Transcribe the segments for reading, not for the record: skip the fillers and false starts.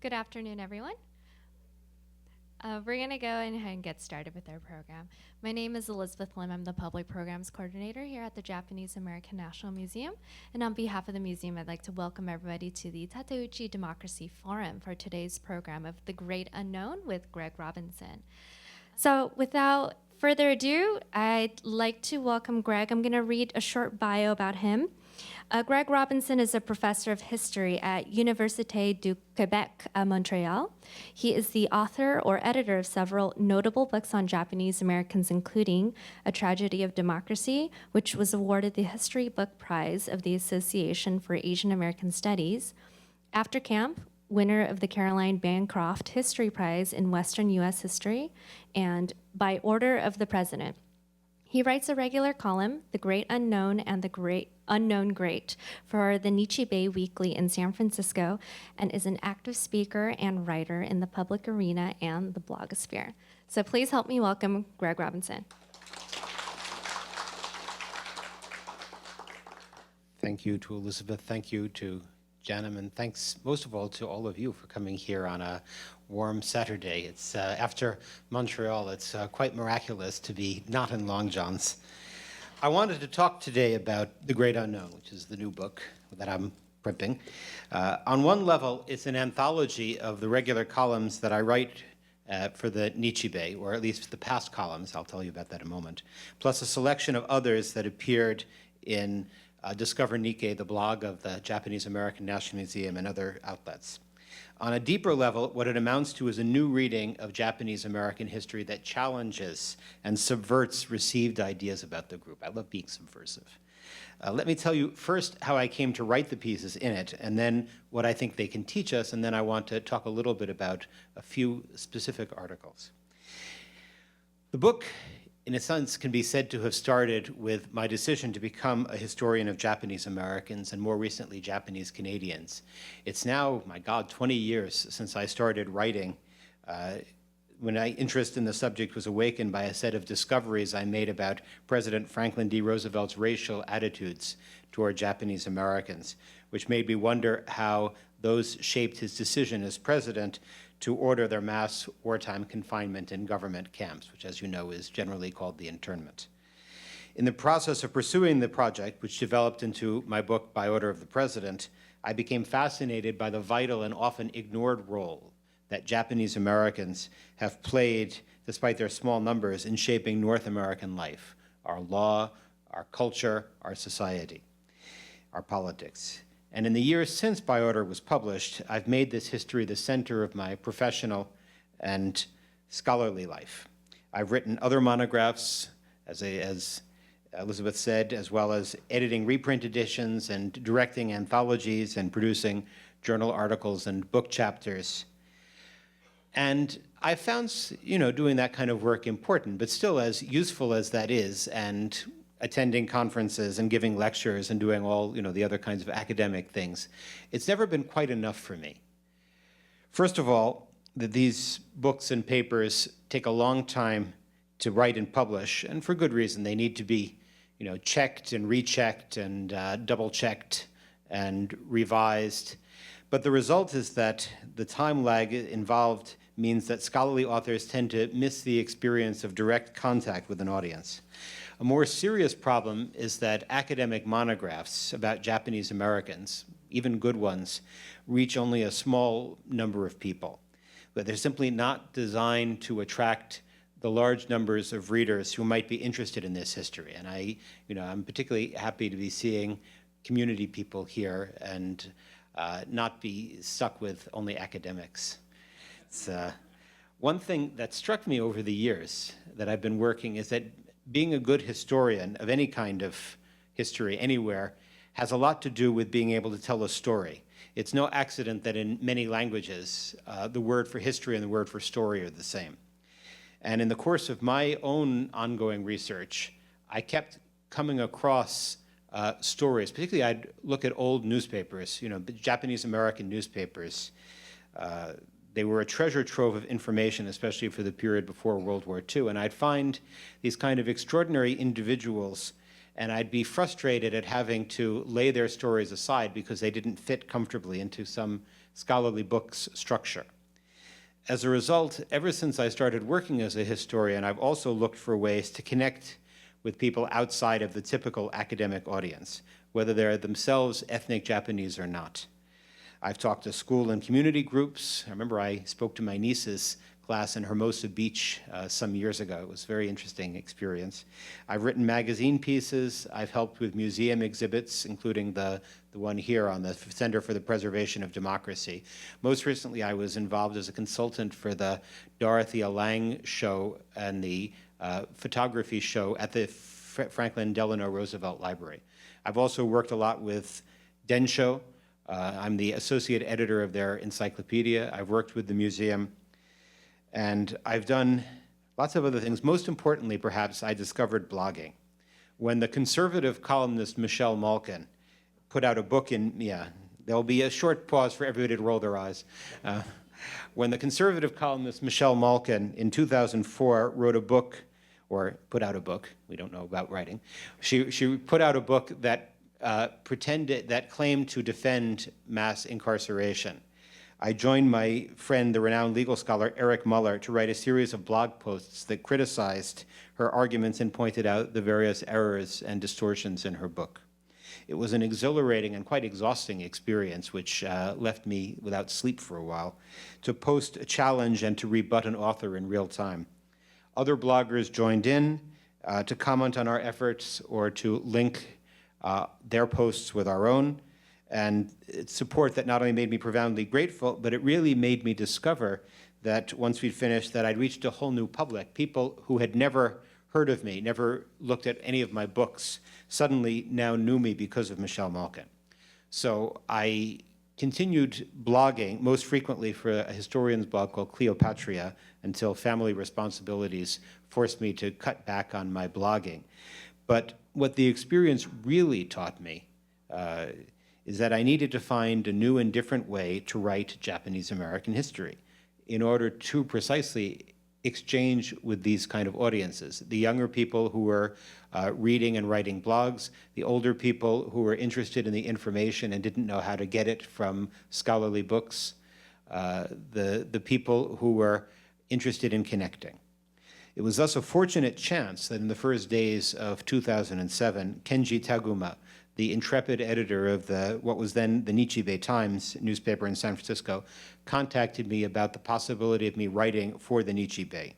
Good afternoon, everyone. We're going to go ahead and get started with our program. My name is Elizabeth Lim. I'm the Public Programs Coordinator here at the Japanese American National Museum. And on behalf of the museum, I'd like to welcome everybody to the Tateuchi Democracy Forum for today's program of The Great Unknown with Greg Robinson. So without further ado, I'd like to welcome Greg. I'm going to read a short bio about him. Greg Robinson is a professor of history at Université du Québec à Montréal. He is the author or editor of several notable books on Japanese Americans, including A Tragedy of Democracy, which was awarded the History Book Prize of the Association for Asian American Studies, After Camp, winner of the Caroline Bancroft History Prize in Western U.S. History, and By Order of the President. He writes a regular column, The Great Unknown and the Great Unknown Great, for the Nichibei Weekly in San Francisco, and is an active speaker and writer in the public arena and the blogosphere. So please help me welcome Greg Robinson. Thank you to Elizabeth. Thank you to JANM, and thanks most of all to all of you for coming here on a warm Saturday. It's after Montreal, it's quite miraculous to be not in long johns. I wanted to talk today about The Great Unknown, which is the new book that I'm printing. On one level, it's an anthology of the regular columns that I write for the Nichibei, or at least the past columns. I'll tell you about that in a moment, plus a selection of others that appeared in Discover Nikkei, the blog of the Japanese American National Museum, and other outlets. On a deeper level, what it amounts to is a new reading of Japanese American history that challenges and subverts received ideas about the group. I love being subversive. Let me tell you first how I came to write the pieces in it, and then what I think they can teach us, and then I want to talk a little bit about a few specific articles. The book, in a sense, can be said to have started with my decision to become a historian of Japanese Americans and more recently Japanese Canadians. It's now, my God, 20 years since I started writing, when my interest in the subject was awakened by a set of discoveries I made about President Franklin D. Roosevelt's racial attitudes toward Japanese Americans, which made me wonder how those shaped his decision as president to order their mass wartime confinement in government camps, which, as you know, is generally called the internment. In the process of pursuing the project, which developed into my book, By Order of the President, I became fascinated by the vital and often ignored role that Japanese Americans have played, despite their small numbers, in shaping North American life, our law, our culture, our society, our politics. And in the years since By Order was published, I've made this history the center of my professional and scholarly life. I've written other monographs, as Elizabeth said, as well as editing reprint editions and directing anthologies and producing journal articles and book chapters. And I found, doing that kind of work important, but still as useful as that is, and attending conferences and giving lectures and doing all, the other kinds of academic things, it's never been quite enough for me. First of all, that these books and papers take a long time to write and publish, and for good reason. They need to be, checked and rechecked and double-checked and revised. But the result is that the time lag involved means that scholarly authors tend to miss the experience of direct contact with an audience. A more serious problem is that academic monographs about Japanese Americans, even good ones, reach only a small number of people. But they're simply not designed to attract the large numbers of readers who might be interested in this history. And I'm particularly happy to be seeing community people here and not be stuck with only academics. It's, one thing that struck me over the years that I've been working is that being a good historian of any kind of history anywhere has a lot to do with being able to tell a story. It's no accident that in many languages, the word for history and the word for story are the same. And in the course of my own ongoing research, I kept coming across stories. Particularly, I'd look at old newspapers, Japanese American newspapers. They were a treasure trove of information, especially for the period before World War II. And I'd find these kind of extraordinary individuals and I'd be frustrated at having to lay their stories aside because they didn't fit comfortably into some scholarly book's structure. As a result, ever since I started working as a historian, I've also looked for ways to connect with people outside of the typical academic audience, whether they're themselves ethnic Japanese or not. I've talked to school and community groups. I remember I spoke to my niece's class in Hermosa Beach some years ago. It was a very interesting experience. I've written magazine pieces. I've helped with museum exhibits, including the one here on the Center for the Preservation of Democracy. Most recently, I was involved as a consultant for the Dorothea Lange show and the photography show at the Franklin Delano Roosevelt Library. I've also worked a lot with Densho. I'm the associate editor of their encyclopedia. I've worked with the museum. And I've done lots of other things. Most importantly, perhaps, I discovered blogging. When the conservative columnist Michelle Malkin put out a book in, there'll be a short pause for everybody to roll their eyes. When the conservative columnist Michelle Malkin in 2004 wrote a book, or put out a book, we don't know about writing, she put out a book that that claimed to defend mass incarceration. I joined my friend, the renowned legal scholar Eric Muller, to write a series of blog posts that criticized her arguments and pointed out the various errors and distortions in her book. It was an exhilarating and quite exhausting experience, which left me without sleep for a while, to post a challenge and to rebut an author in real time. Other bloggers joined in to comment on our efforts or to link their posts with our own. And it's support that not only made me profoundly grateful, but it really made me discover that once we'd finished, that I'd reached a whole new public. People who had never heard of me, never looked at any of my books, suddenly now knew me because of Michelle Malkin. So I continued blogging, most frequently for a historian's blog called Cleopatria, until family responsibilities forced me to cut back on my blogging. But what the experience really taught me is that I needed to find a new and different way to write Japanese American history in order to precisely exchange with these kind of audiences. The younger people who were reading and writing blogs, the older people who were interested in the information and didn't know how to get it from scholarly books, the people who were interested in connecting. It was thus a fortunate chance that in the first days of 2007, Kenji Taguma, the intrepid editor of what was then the Nichibei Times newspaper in San Francisco, contacted me about the possibility of me writing for the Nichibei.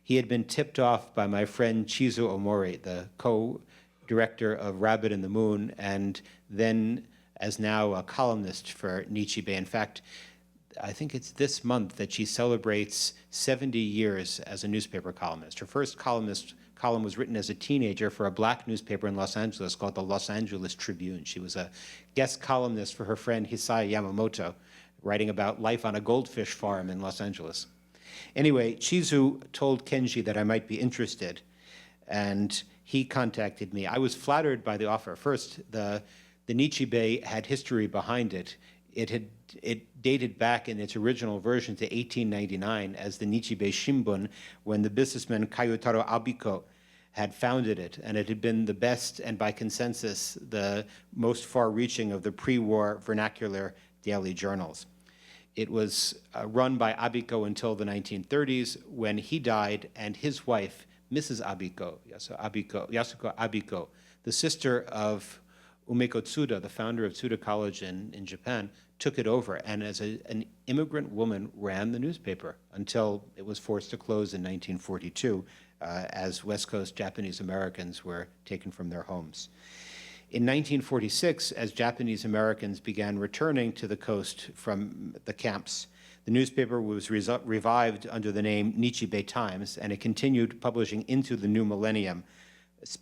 He had been tipped off by my friend Chizu Omori, the co-director of Rabbit in the Moon, and then as now a columnist for Nichibei. In fact, I think it's this month that she celebrates 70 years as a newspaper columnist. Her first column was written as a teenager for a black newspaper in Los Angeles called the Los Angeles Tribune. She was a guest columnist for her friend Hisai Yamamoto, writing about life on a goldfish farm in Los Angeles. Anyway, Chizu told Kenji that I might be interested, and he contacted me. I was flattered by the offer. First, the Nichibei had history behind it. It dated back in its original version to 1899 as the Nichibei Shimbun, when the businessman Kayutaro Abiko had founded it, and it had been the best and by consensus the most far-reaching of the pre-war vernacular daily journals. It was run by Abiko until the 1930s, when he died, and his wife, Mrs. Abiko, Yasuko Abiko, the sister of Umeko Tsuda, the founder of Tsuda College in Japan, took it over, and as an immigrant woman ran the newspaper until it was forced to close in 1942 as West Coast Japanese Americans were taken from their homes. In 1946, as Japanese Americans began returning to the coast from the camps, the newspaper was revived under the name Nichibei Times, and it continued publishing into the new millennium,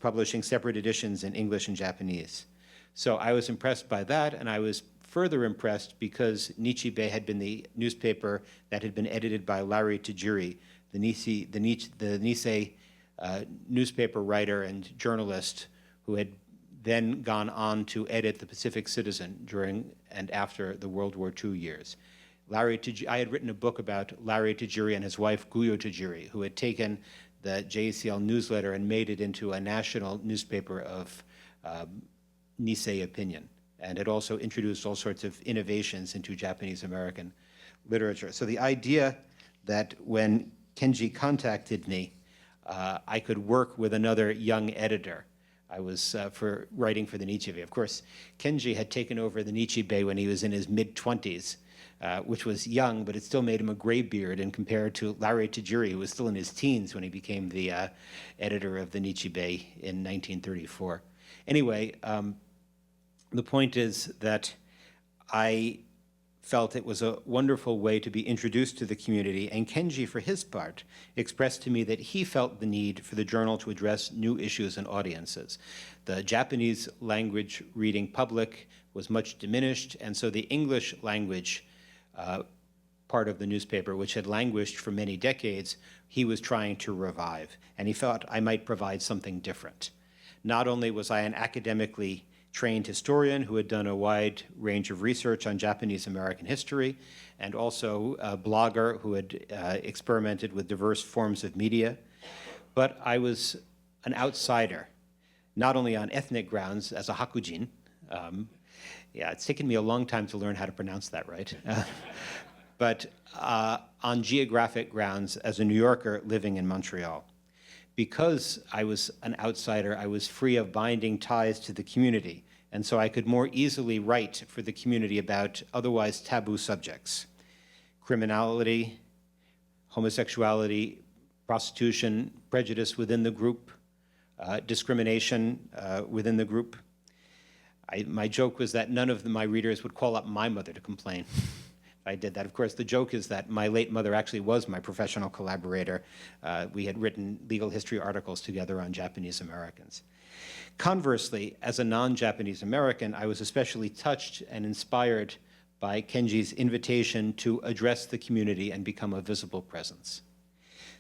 publishing separate editions in English and Japanese. So I was impressed by that, and I was further impressed because Nichibei had been the newspaper that had been edited by Larry Tajiri, the Nisei newspaper writer and journalist who had then gone on to edit the Pacific Citizen during and after the World War II years. I had written a book about Larry Tajiri and his wife Guyo Tajiri, who had taken the JCL newsletter and made it into a national newspaper of Nisei opinion. And it also introduced all sorts of innovations into Japanese American literature. So the idea that when Kenji contacted me, I could work with another young editor. I was for writing for the Nichibei. Of course, Kenji had taken over the Nichibei when he was in his mid-20s, which was young, but it still made him a gray beard, and compared to Larry Tajiri, who was still in his teens when he became the editor of the Nichibei in 1934. Anyway, the point is that I felt it was a wonderful way to be introduced to the community, and Kenji, for his part, expressed to me that he felt the need for the journal to address new issues and audiences. The Japanese language reading public was much diminished, and so the English language part of the newspaper, which had languished for many decades, he was trying to revive, and he thought I might provide something different. Not only was I an academically trained historian who had done a wide range of research on Japanese American history, and also a blogger who had experimented with diverse forms of media. But I was an outsider, not only on ethnic grounds as a Hakujin. Yeah, it's taken me a long time to learn how to pronounce that right. But on geographic grounds as a New Yorker living in Montreal. Because I was an outsider, I was free of binding ties to the community, and so I could more easily write for the community about otherwise taboo subjects: criminality, homosexuality, prostitution, prejudice within the group, discrimination within the group. My joke was that none of my readers would call up my mother to complain. I did that. Of course, the joke is that my late mother actually was my professional collaborator. We had written legal history articles together on Japanese Americans. Conversely, as a non-Japanese American, I was especially touched and inspired by Kenji's invitation to address the community and become a visible presence.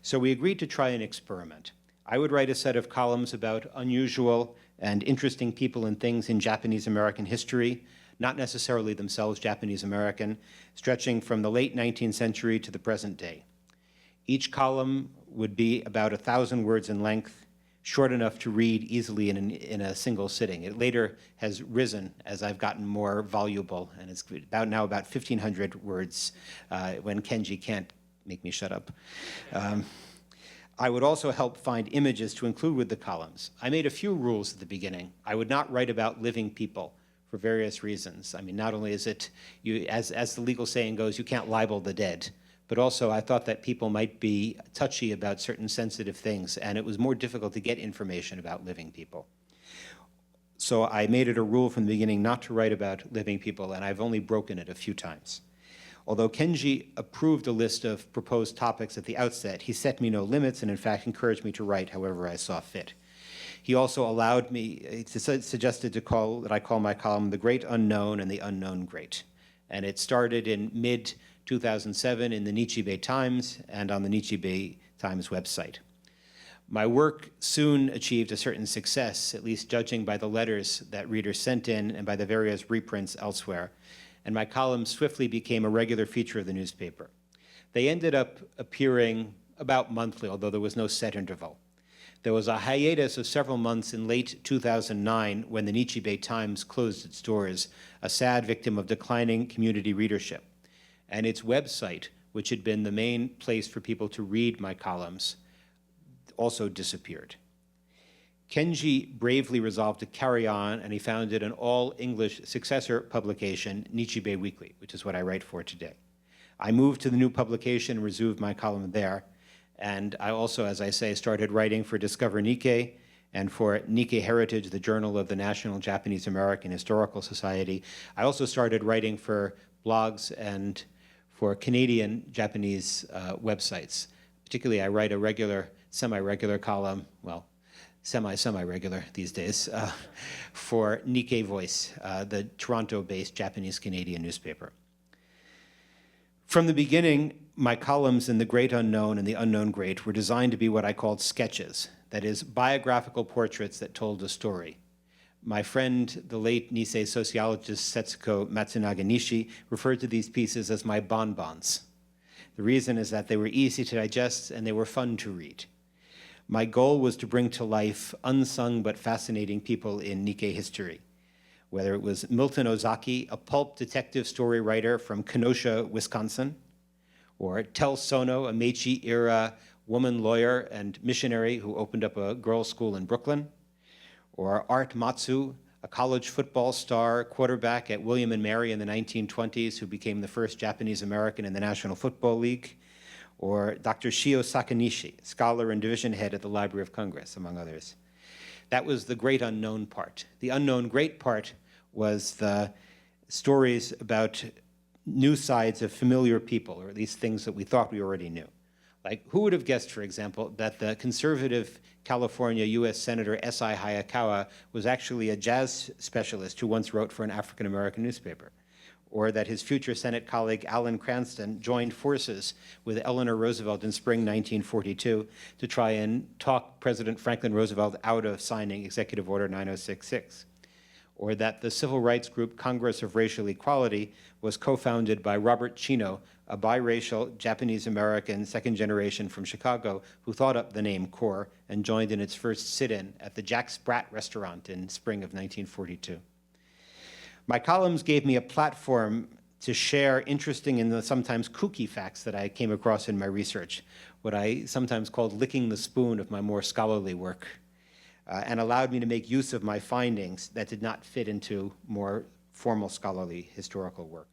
So we agreed to try an experiment. I would write a set of columns about unusual and interesting people and things in Japanese American history, not necessarily themselves Japanese American, stretching from the late 19th century to the present day. Each column would be about 1,000 words in length, short enough to read easily in a single sitting. It later has risen as I've gotten more voluble, and it's now about 1,500 words when Kenji can't make me shut up. I would also help find images to include with the columns. I made a few rules at the beginning. I would not write about living people, for various reasons. I mean, not only is it, as the legal saying goes, you can't libel the dead, but also I thought that people might be touchy about certain sensitive things, and it was more difficult to get information about living people. So I made it a rule from the beginning not to write about living people, and I've only broken it a few times. Although Kenji approved a list of proposed topics at the outset, he set me no limits and in fact encouraged me to write however I saw fit. He also allowed me, suggested that I call my column The Great Unknown and the Unknown Great. And it started in mid-2007 in the Nichibei Times and on the Nichibei Times website. My work soon achieved a certain success, at least judging by the letters that readers sent in and by the various reprints elsewhere. And my columns swiftly became a regular feature of the newspaper. They ended up appearing about monthly, although there was no set interval. There was a hiatus of several months in late 2009 when the Nichibei Times closed its doors, a sad victim of declining community readership. And its website, which had been the main place for people to read my columns, also disappeared. Kenji bravely resolved to carry on, and he founded an all-English successor publication, Nichibei Weekly, which is what I write for today. I moved to the new publication and resumed my column there. And I also, as I say, started writing for Discover Nikkei and for Nikkei Heritage, the Journal of the National Japanese American Historical Society. I also started writing for blogs and for Canadian Japanese websites. Particularly, I write a regular, semi-regular column, well, semi-regular these days, for Nikkei Voice, the Toronto-based Japanese-Canadian newspaper. From the beginning, my columns in The Great Unknown and The Unknown Great were designed to be what I called sketches, that is, biographical portraits that told a story. My friend, the late Nisei sociologist Setsuko Matsunaga Nishi, referred to these pieces as my bonbons. The reason is that they were easy to digest and they were fun to read. My goal was to bring to life unsung but fascinating people in Nikkei history, whether it was Milton Ozaki, a pulp detective story writer from Kenosha, Wisconsin, or Tel Sono, a Meiji-era woman lawyer and missionary who opened up a girls' school in Brooklyn, or Art Matsu, a college football star quarterback at William and Mary in the 1920s who became the first Japanese American in the National Football League, or Dr. Shio Sakanishi, scholar and division head at the Library of Congress, among others. That was the great unknown part. The unknown great part was the stories about new sides of familiar people, or at least things that we thought we already knew. Like, who would have guessed, for example, that the conservative California U.S. Senator S.I. Hayakawa was actually a jazz specialist who once wrote for an African-American newspaper? Or that his future Senate colleague Alan Cranston joined forces with Eleanor Roosevelt in spring 1942 to try and talk President Franklin Roosevelt out of signing Executive Order 9066. Or that the civil rights group Congress of Racial Equality was co-founded by Robert Chino, a biracial Japanese-American second generation from Chicago who thought up the name CORE and joined in its first sit-in at the Jack Sprat restaurant in spring of 1942. My columns gave me a platform to share interesting and sometimes kooky facts that I came across in my research, what I sometimes called licking the spoon of my more scholarly work, and allowed me to make use of my findings that did not fit into more formal scholarly historical work.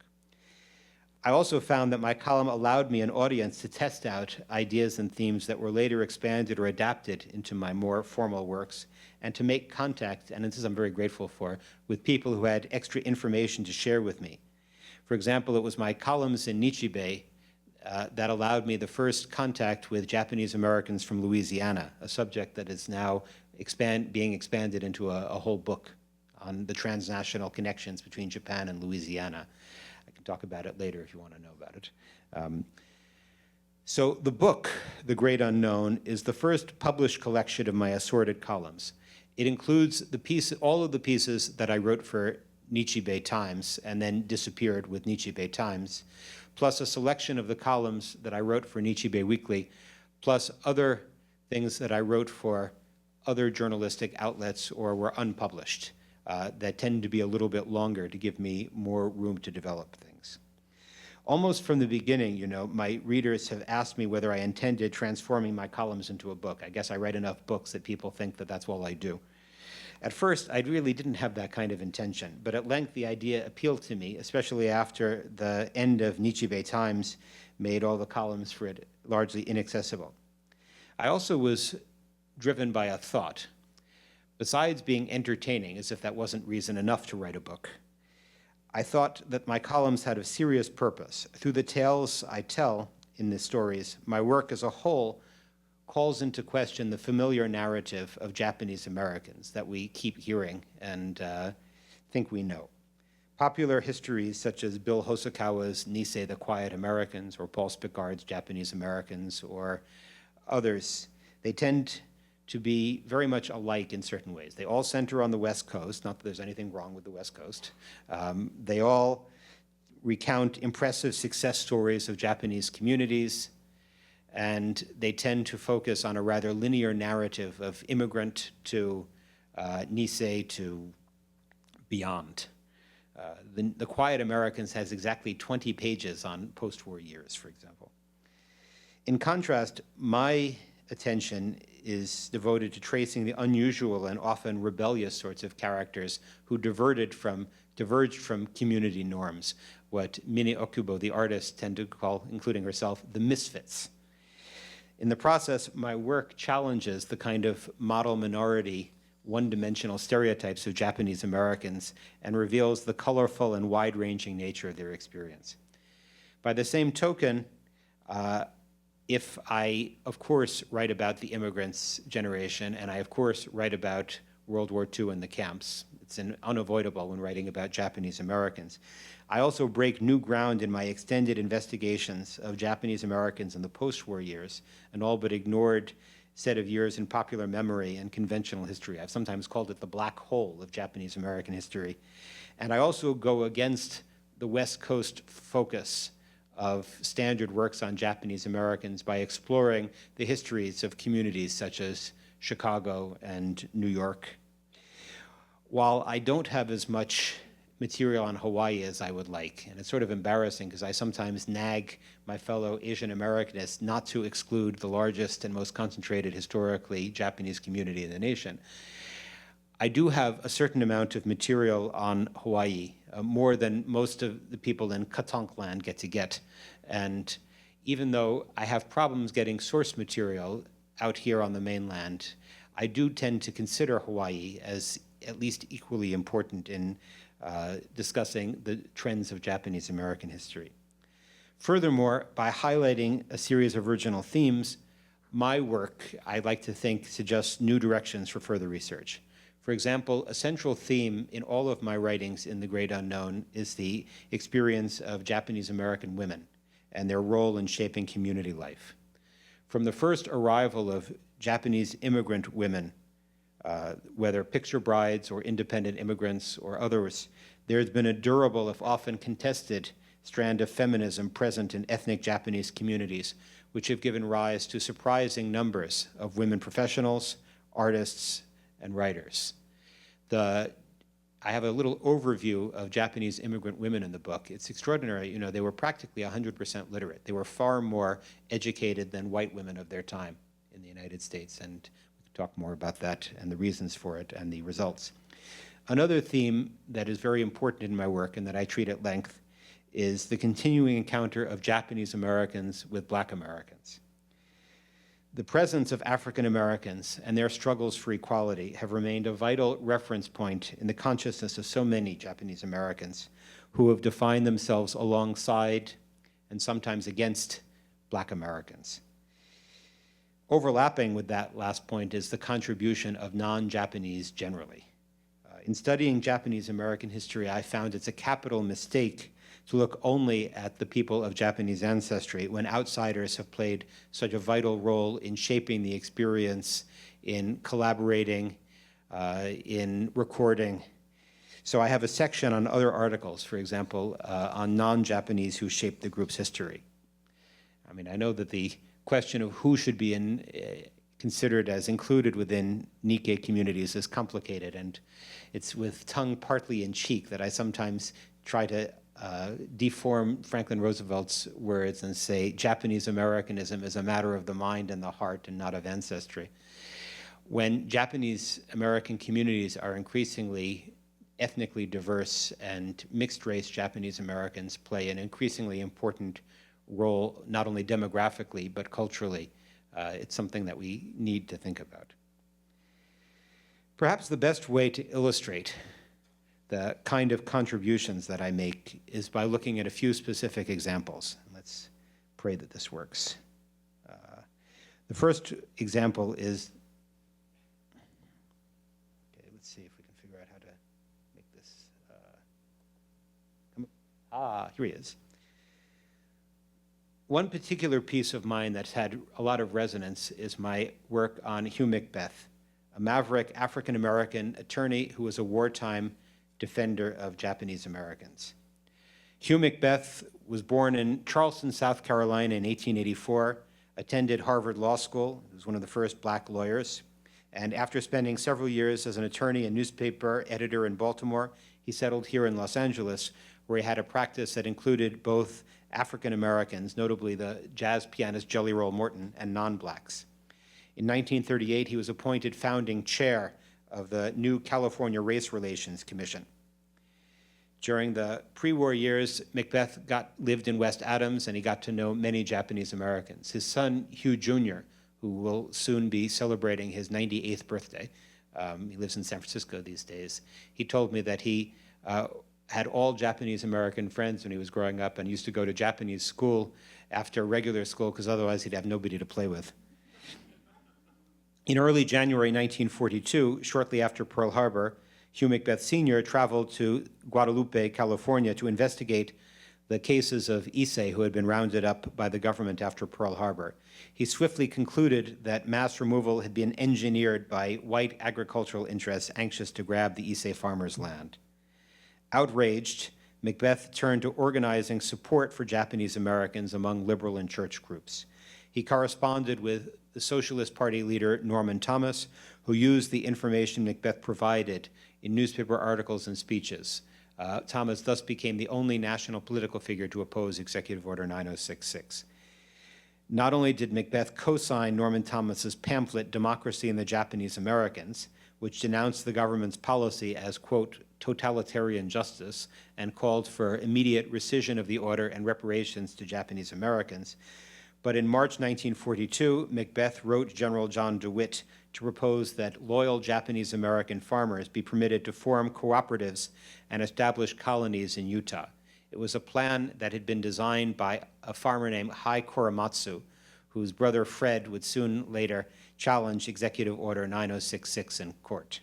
I also found that my column allowed me an audience to test out ideas and themes that were later expanded or adapted into my more formal works, and to make contact, and this I'm very grateful for, with people who had extra information to share with me. For example, it was my columns in Nichibei that allowed me the first contact with Japanese Americans from Louisiana, a subject that is now being expanded into a whole book on the transnational connections between Japan and Louisiana. I can talk about it later if you want to know about it. So the book, The Great Unknown, is the first published collection of my assorted columns. It includes all of the pieces that I wrote for Nichibei Times and then disappeared with Nichibei Times, plus a selection of the columns that I wrote for Nichibei Weekly, plus other things that I wrote for other journalistic outlets or were unpublished that tend to be a little bit longer to give me more room to develop things. Almost from the beginning, you know, my readers have asked me whether I intended transforming my columns into a book. I guess I write enough books that people think that that's all I do. At first, I really didn't have that kind of intention, but at length the idea appealed to me, especially after the end of Nichibei Times made all the columns for it largely inaccessible. I also was driven by a thought. Besides being entertaining, as if that wasn't reason enough to write a book, I thought that my columns had a serious purpose. Through the tales I tell in the stories, my work as a whole calls into question the familiar narrative of Japanese Americans that we keep hearing and think we know. Popular histories such as Bill Hosokawa's Nisei the Quiet Americans or Paul Spicard's Japanese Americans or others, they tend to be very much alike in certain ways. They all center on the West Coast, not that there's anything wrong with the West Coast. They all recount impressive success stories of Japanese communities, and they tend to focus on a rather linear narrative of immigrant to Nisei to beyond. The Quiet Americans has exactly 20 pages on post-war years, for example. In contrast, my attention is devoted to tracing the unusual and often rebellious sorts of characters who diverged from community norms, what Mine Okubo, the artist, tend to call, including herself, the misfits. In the process, my work challenges the kind of model minority, one-dimensional stereotypes of Japanese Americans and reveals the colorful and wide-ranging nature of their experience. By the same token, if I, of course, write about the immigrants' generation, and I, of course, write about World War II and the camps, it's unavoidable when writing about Japanese Americans, I also break new ground in my extended investigations of Japanese Americans in the post-war years, an all but ignored set of years in popular memory and conventional history. I've sometimes called it the black hole of Japanese American history. And I also go against the West Coast focus of standard works on Japanese Americans by exploring the histories of communities such as Chicago and New York. While I don't have as much material on Hawaii as I would like, and it's sort of embarrassing because I sometimes nag my fellow Asian Americanists not to exclude the largest and most concentrated historically Japanese community in the nation, I do have a certain amount of material on Hawaii, more than most of the people in Katonk land get to get. And even though I have problems getting source material out here on the mainland, I do tend to consider Hawaii as at least equally important in discussing the trends of Japanese American history. Furthermore, by highlighting a series of original themes, my work, I like to think, suggests new directions for further research. For example, a central theme in all of my writings in The Great Unknown is the experience of Japanese American women and their role in shaping community life. From the first arrival of Japanese immigrant women, whether picture brides or independent immigrants or others, there's been a durable, if often contested, strand of feminism present in ethnic Japanese communities, which have given rise to surprising numbers of women professionals, artists, and writers. I have a little overview of Japanese immigrant women in the book. It's extraordinary. You know, they were practically 100% literate. They were far more educated than white women of their time in the United States, and we can talk more about that and the reasons for it and the results. Another theme that is very important in my work and that I treat at length is the continuing encounter of Japanese Americans with Black Americans. The presence of African Americans and their struggles for equality have remained a vital reference point in the consciousness of so many Japanese Americans who have defined themselves alongside and sometimes against Black Americans. Overlapping with that last point is the contribution of non-Japanese generally. In studying Japanese American history, I found it's a capital mistake to look only at the people of Japanese ancestry when outsiders have played such a vital role in shaping the experience, in collaborating, in recording. So I have a section on other articles, for example, on non-Japanese who shaped the group's history. I mean, I know that the question of who should be considered as included within Nikkei communities is complicated, and it's with tongue partly in cheek that I sometimes try to deform Franklin Roosevelt's words and say Japanese Americanism is a matter of the mind and the heart and not of ancestry. When Japanese American communities are increasingly ethnically diverse and mixed race Japanese Americans play an increasingly important role, not only demographically but culturally, it's something that we need to think about. Perhaps the best way to illustrate the kind of contributions that I make is by looking at a few specific examples. Let's pray that this works. The first example is, okay, let's see if we can figure out how to make this, here he is. One particular piece of mine that's had a lot of resonance is my work on Hugh Macbeth, a maverick African-American attorney who was a wartime defender of Japanese Americans. Hugh Macbeth was born in Charleston, South Carolina in 1884, attended Harvard Law School, he was one of the first Black lawyers, and after spending several years as an attorney and newspaper editor in Baltimore, he settled here in Los Angeles, where he had a practice that included both African Americans, notably the jazz pianist Jelly Roll Morton, and non-Blacks. In 1938, he was appointed founding chair of the new California Race Relations Commission. During the pre-war years, Macbeth lived in West Adams, and he got to know many Japanese Americans. His son, Hugh Jr., who will soon be celebrating his 98th birthday, he lives in San Francisco these days, he told me that he had all Japanese American friends when he was growing up and used to go to Japanese school after regular school because otherwise he'd have nobody to play with. In early January 1942, shortly after Pearl Harbor, Hugh Macbeth Sr. traveled to Guadalupe, California to investigate the cases of Issei who had been rounded up by the government after Pearl Harbor. He swiftly concluded that mass removal had been engineered by white agricultural interests anxious to grab the Issei farmers' land. Outraged, Macbeth turned to organizing support for Japanese Americans among liberal and church groups. He corresponded with the Socialist Party leader Norman Thomas, who used the information Macbeth provided in newspaper articles and speeches. Thomas thus became the only national political figure to oppose Executive Order 9066. Not only did Macbeth co-sign Norman Thomas's pamphlet, Democracy in the Japanese Americans, which denounced the government's policy as, quote, totalitarian justice, and called for immediate rescission of the order and reparations to Japanese Americans, but in March 1942, Macbeth wrote General John DeWitt to propose that loyal Japanese American farmers be permitted to form cooperatives and establish colonies in Utah. It was a plan that had been designed by a farmer named Hai Korematsu, whose brother Fred would soon later challenge Executive Order 9066 in court.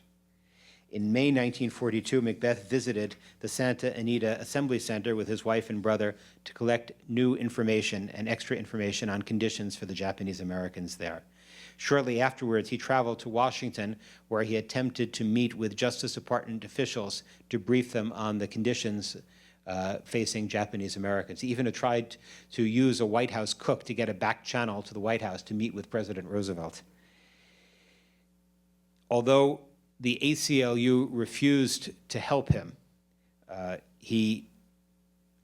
In May 1942, Macbeth visited the Santa Anita Assembly Center with his wife and brother to collect new information and extra information on conditions for the Japanese Americans there. Shortly afterwards, he traveled to Washington, where he attempted to meet with Justice Department officials to brief them on the conditions facing Japanese Americans. He even tried to use a White House cook to get a back channel to the White House to meet with President Roosevelt. Although the ACLU refused to help him, he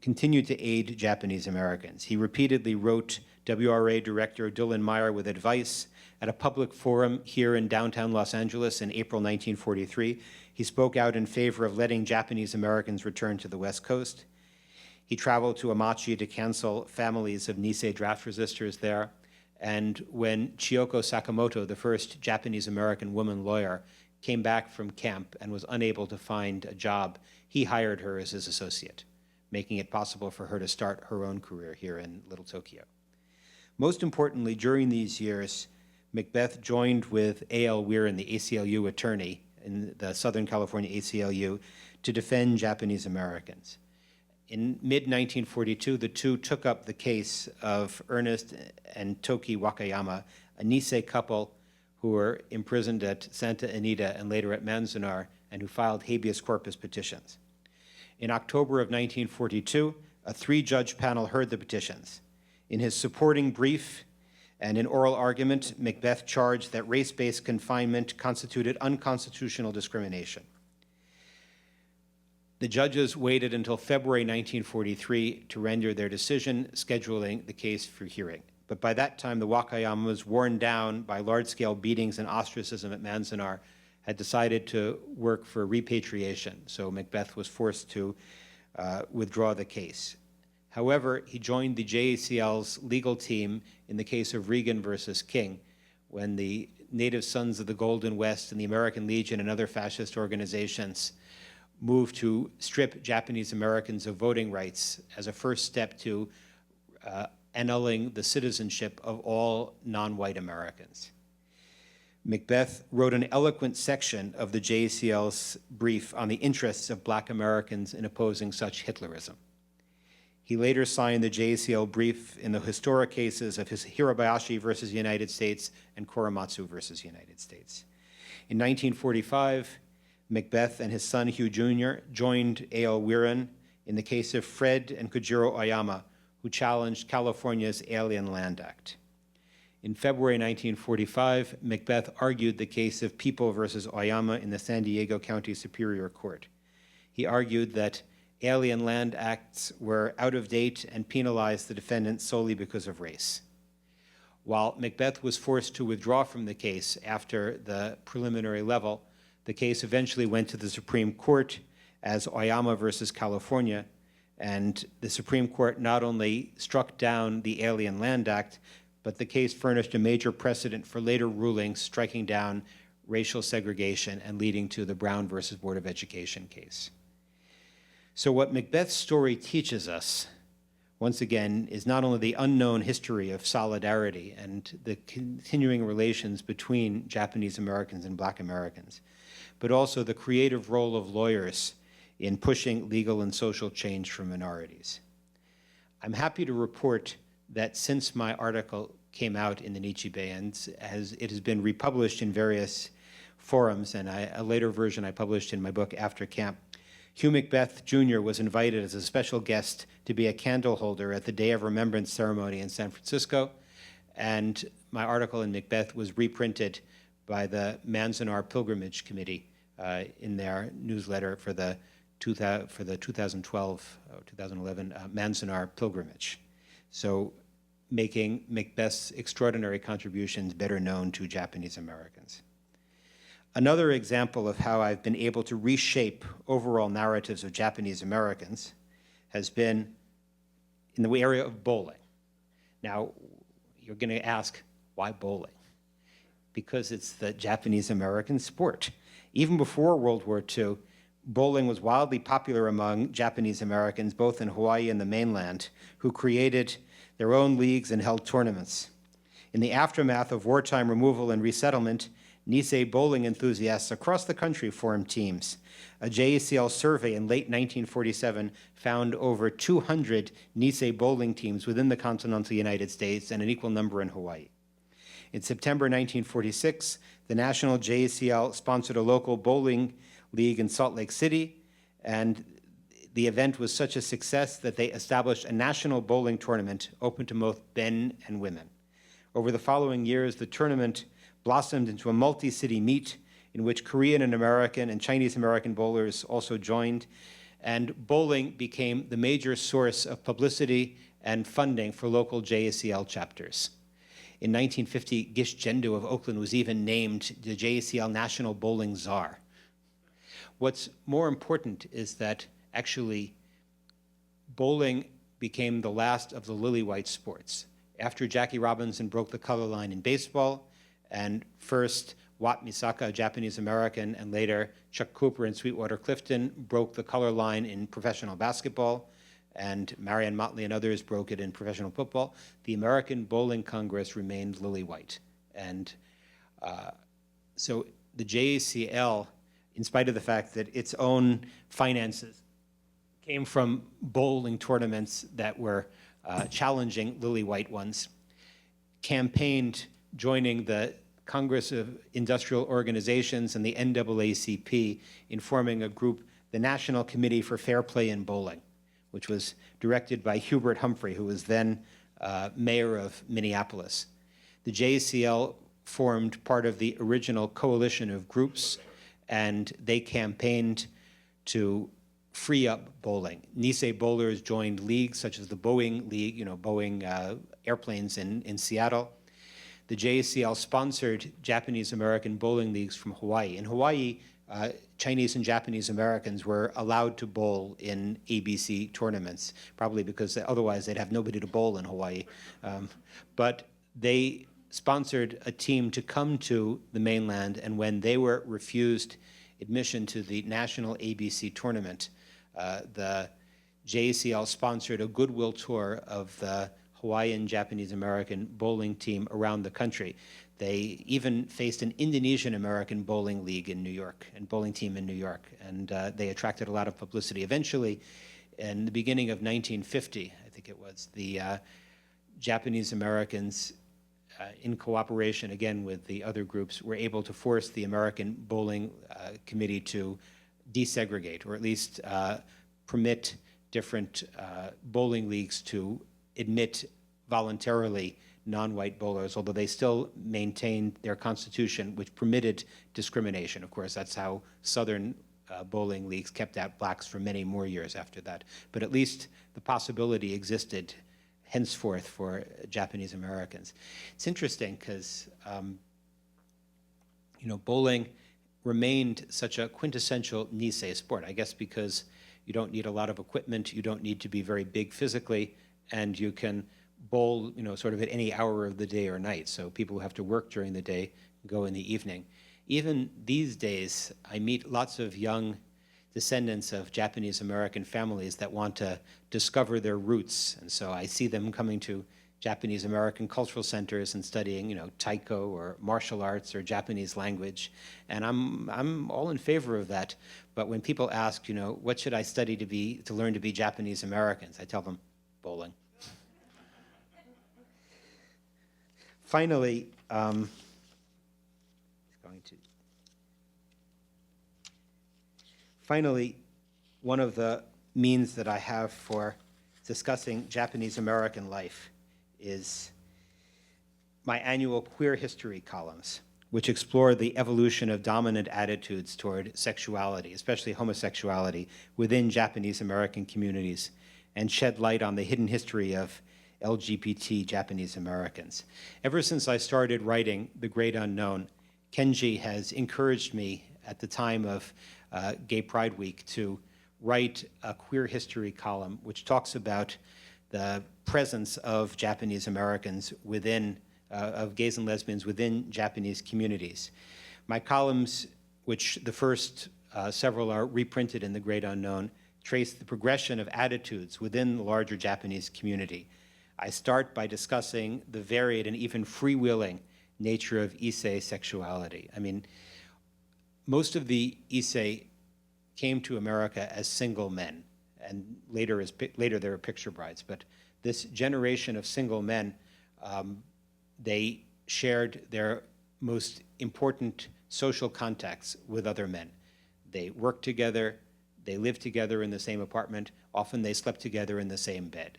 continued to aid Japanese Americans. He repeatedly wrote WRA Director Dylan Meyer with advice. At a public forum here in downtown Los Angeles in April 1943, he spoke out in favor of letting Japanese Americans return to the West Coast. He traveled to Amachi to counsel families of Nisei draft resistors there. And when Chiyoko Sakamoto, the first Japanese American woman lawyer, came back from camp and was unable to find a job, he hired her as his associate, making it possible for her to start her own career here in Little Tokyo. Most importantly, during these years, Macbeth joined with A.L. Weirin, the ACLU attorney in the Southern California ACLU, to defend Japanese Americans. In mid-1942, the two took up the case of Ernest and Toki Wakayama, a Nisei couple who were imprisoned at Santa Anita and later at Manzanar, and who filed habeas corpus petitions. In October of 1942, a three-judge panel heard the petitions. In his supporting brief and in oral argument, Macbeth charged that race-based confinement constituted unconstitutional discrimination. The judges waited until February 1943 to render their decision, scheduling the case for hearing. But by that time, the Wakayamas, worn down by large-scale beatings and ostracism at Manzanar, had decided to work for repatriation, so Macbeth was forced to withdraw the case. However, he joined the JACL's legal team in the case of Regan versus King, when the Native Sons of the Golden West and the American Legion and other fascist organizations moved to strip Japanese Americans of voting rights as a first step to annulling the citizenship of all non-white Americans. Macbeth wrote an eloquent section of the JACL's brief on the interests of Black Americans in opposing such Hitlerism. He later signed the JACL brief in the historic cases of Hirabayashi versus the United States and Korematsu versus the United States. In 1945, Macbeth and his son Hugh Jr. joined A.L. Weirin in the case of Fred and Kojiro Oyama, who challenged California's Alien Land Act. In February 1945, Macbeth argued the case of People versus Oyama in the San Diego County Superior Court. He argued that Alien Land Acts were out of date and penalized the defendants solely because of race. While Macbeth was forced to withdraw from the case after the preliminary level, the case eventually went to the Supreme Court as Oyama versus California, and the Supreme Court not only struck down the Alien Land Act, but the case furnished a major precedent for later rulings striking down racial segregation and leading to the Brown versus Board of Education case. So what Macbeth's story teaches us, once again, is not only the unknown history of solidarity and the continuing relations between Japanese Americans and Black Americans, but also the creative role of lawyers in pushing legal and social change for minorities. I'm happy to report that since my article came out in the Nichibei, and as it has been republished in various forums, and a later version I published in my book After Camp, Hugh Macbeth Jr. was invited as a special guest to be a candle holder at the Day of Remembrance ceremony in San Francisco, and my article in Macbeth was reprinted by the Manzanar Pilgrimage Committee in their newsletter for the 2012 or 2011 Manzanar pilgrimage. So making Macbeth's extraordinary contributions better known to Japanese Americans. Another example of how I've been able to reshape overall narratives of Japanese Americans has been in the area of bowling. Now, you're going to ask, why bowling? Because it's the Japanese American sport. Even before World War II, bowling was wildly popular among Japanese Americans, both in Hawaii and the mainland, who created their own leagues and held tournaments. In the aftermath of wartime removal and resettlement, Nisei bowling enthusiasts across the country formed teams. A JACL survey in late 1947 found over 200 Nisei bowling teams within the continental United States and an equal number in Hawaii. In September 1946, the National JACL sponsored a local bowling league in Salt Lake City, and the event was such a success that they established a national bowling tournament open to both men and women. Over the following years, the tournament blossomed into a multi-city meet in which Korean and American and Chinese American bowlers also joined, and bowling became the major source of publicity and funding for local JACL chapters. In 1950, Gish Jendo of Oakland was even named the JACL National Bowling Czar. What's more important is that actually bowling became the last of the lily-white sports. After Jackie Robinson broke the color line in baseball, and first Wat Misaka, a Japanese American, and later Chuck Cooper and Sweetwater Clifton broke the color line in professional basketball, and Marion Motley and others broke it in professional football, the American Bowling Congress remained lily-white. And so the JACL, in spite of the fact that its own finances came from bowling tournaments that were challenging lily-white ones, campaigned joining the Congress of Industrial Organizations and the NAACP in forming a group, the National Committee for Fair Play in Bowling, which was directed by Hubert Humphrey, who was then mayor of Minneapolis. The JACL formed part of the original coalition of groups, and they campaigned to free up bowling. Nisei bowlers joined leagues such as the Boeing League, Boeing airplanes in Seattle. The JACL sponsored Japanese American bowling leagues from Hawaii. In Hawaii, Chinese and Japanese Americans were allowed to bowl in ABC tournaments, probably because otherwise they'd have nobody to bowl in Hawaii. But they sponsored a team to come to the mainland, and when they were refused admission to the national ABC tournament, the JACL sponsored a goodwill tour of the Hawaiian Japanese American bowling team around the country. They even faced an Indonesian American bowling league in New York, and bowling team in New York, and they attracted a lot of publicity. Eventually, in the beginning of 1950, I think it was, the Japanese Americans, in cooperation again with the other groups, were able to force the American Bowling Committee to desegregate, or at least permit different bowling leagues to admit voluntarily non-white bowlers, although they still maintained their constitution, which permitted discrimination. Of course, that's how Southern bowling leagues kept out blacks for many more years after that. But at least the possibility existed henceforth for Japanese Americans. It's interesting because, bowling remained such a quintessential Nisei sport, I guess because you don't need a lot of equipment, you don't need to be very big physically, and you can bowl, sort of at any hour of the day or night. So people who have to work during the day go in the evening. Even these days, I meet lots of young descendants of Japanese American families that want to discover their roots. And so I see them coming to Japanese American cultural centers and studying, taiko or martial arts or Japanese language. And I'm all in favor of that. But when people ask, what should I study to learn to be Japanese Americans? I tell them, bowling. Finally, one of the means that I have for discussing Japanese American life is my annual queer history columns, which explore the evolution of dominant attitudes toward sexuality, especially homosexuality, within Japanese American communities, and shed light on the hidden history of LGBT Japanese Americans. Ever since I started writing The Great Unknown, Kenji has encouraged me at the time of Gay Pride Week to write a queer history column which talks about the presence of Japanese Americans within, of gays and lesbians within Japanese communities. My columns, which the first several are reprinted in The Great Unknown, trace the progression of attitudes within the larger Japanese community. I start by discussing the varied and even freewheeling nature of Issei sexuality. I mean, most of the Issei came to America as single men, and later they were picture brides. But this generation of single men, they shared their most important social contacts with other men. They worked together, they lived together in the same apartment, often they slept together in the same bed.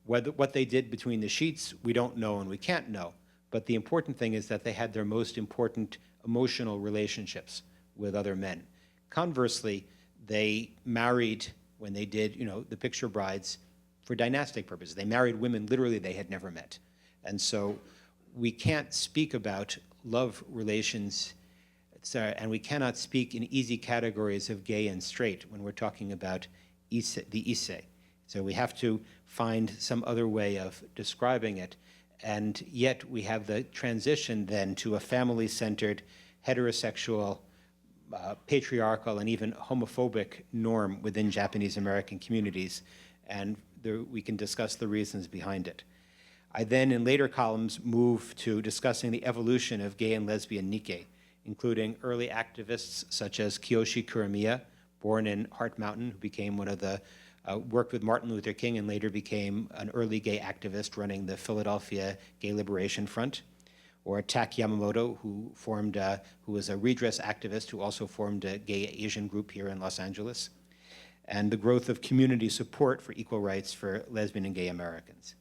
What they did between the sheets, we don't know and we can't know. But the important thing is that they had their most important emotional relationships with other men. Conversely, they married, when they did, the picture brides, for dynastic purposes. They married women literally they had never met. And so we can't speak about love relations, and we cannot speak in easy categories of gay and straight when we're talking about the Issei. So we have to find some other way of describing it. And yet we have the transition then to a family-centered, heterosexual, patriarchal, and even homophobic norm within Japanese American communities. And we can discuss the reasons behind it. I then, in later columns, move to discussing the evolution of gay and lesbian Nikkei, including early activists such as Kiyoshi Kuramiya, born in Heart Mountain, who became one of the worked with Martin Luther King and later became an early gay activist running the Philadelphia Gay Liberation Front, or Tak Yamamoto, who was a redress activist who also formed a gay Asian group here in Los Angeles, and the growth of community support for equal rights for lesbian and gay Americans.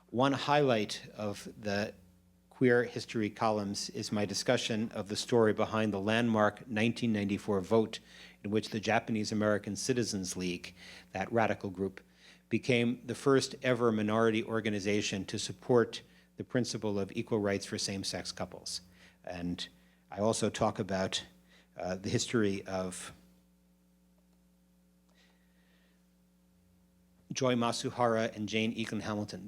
One highlight of the queer history columns is my discussion of the story behind the landmark 1994 vote in which the Japanese American Citizens League, that radical group, became the first ever minority organization to support the principle of equal rights for same-sex couples. And I also talk about the history of Joy Masuhara and Jane Egan Hamilton.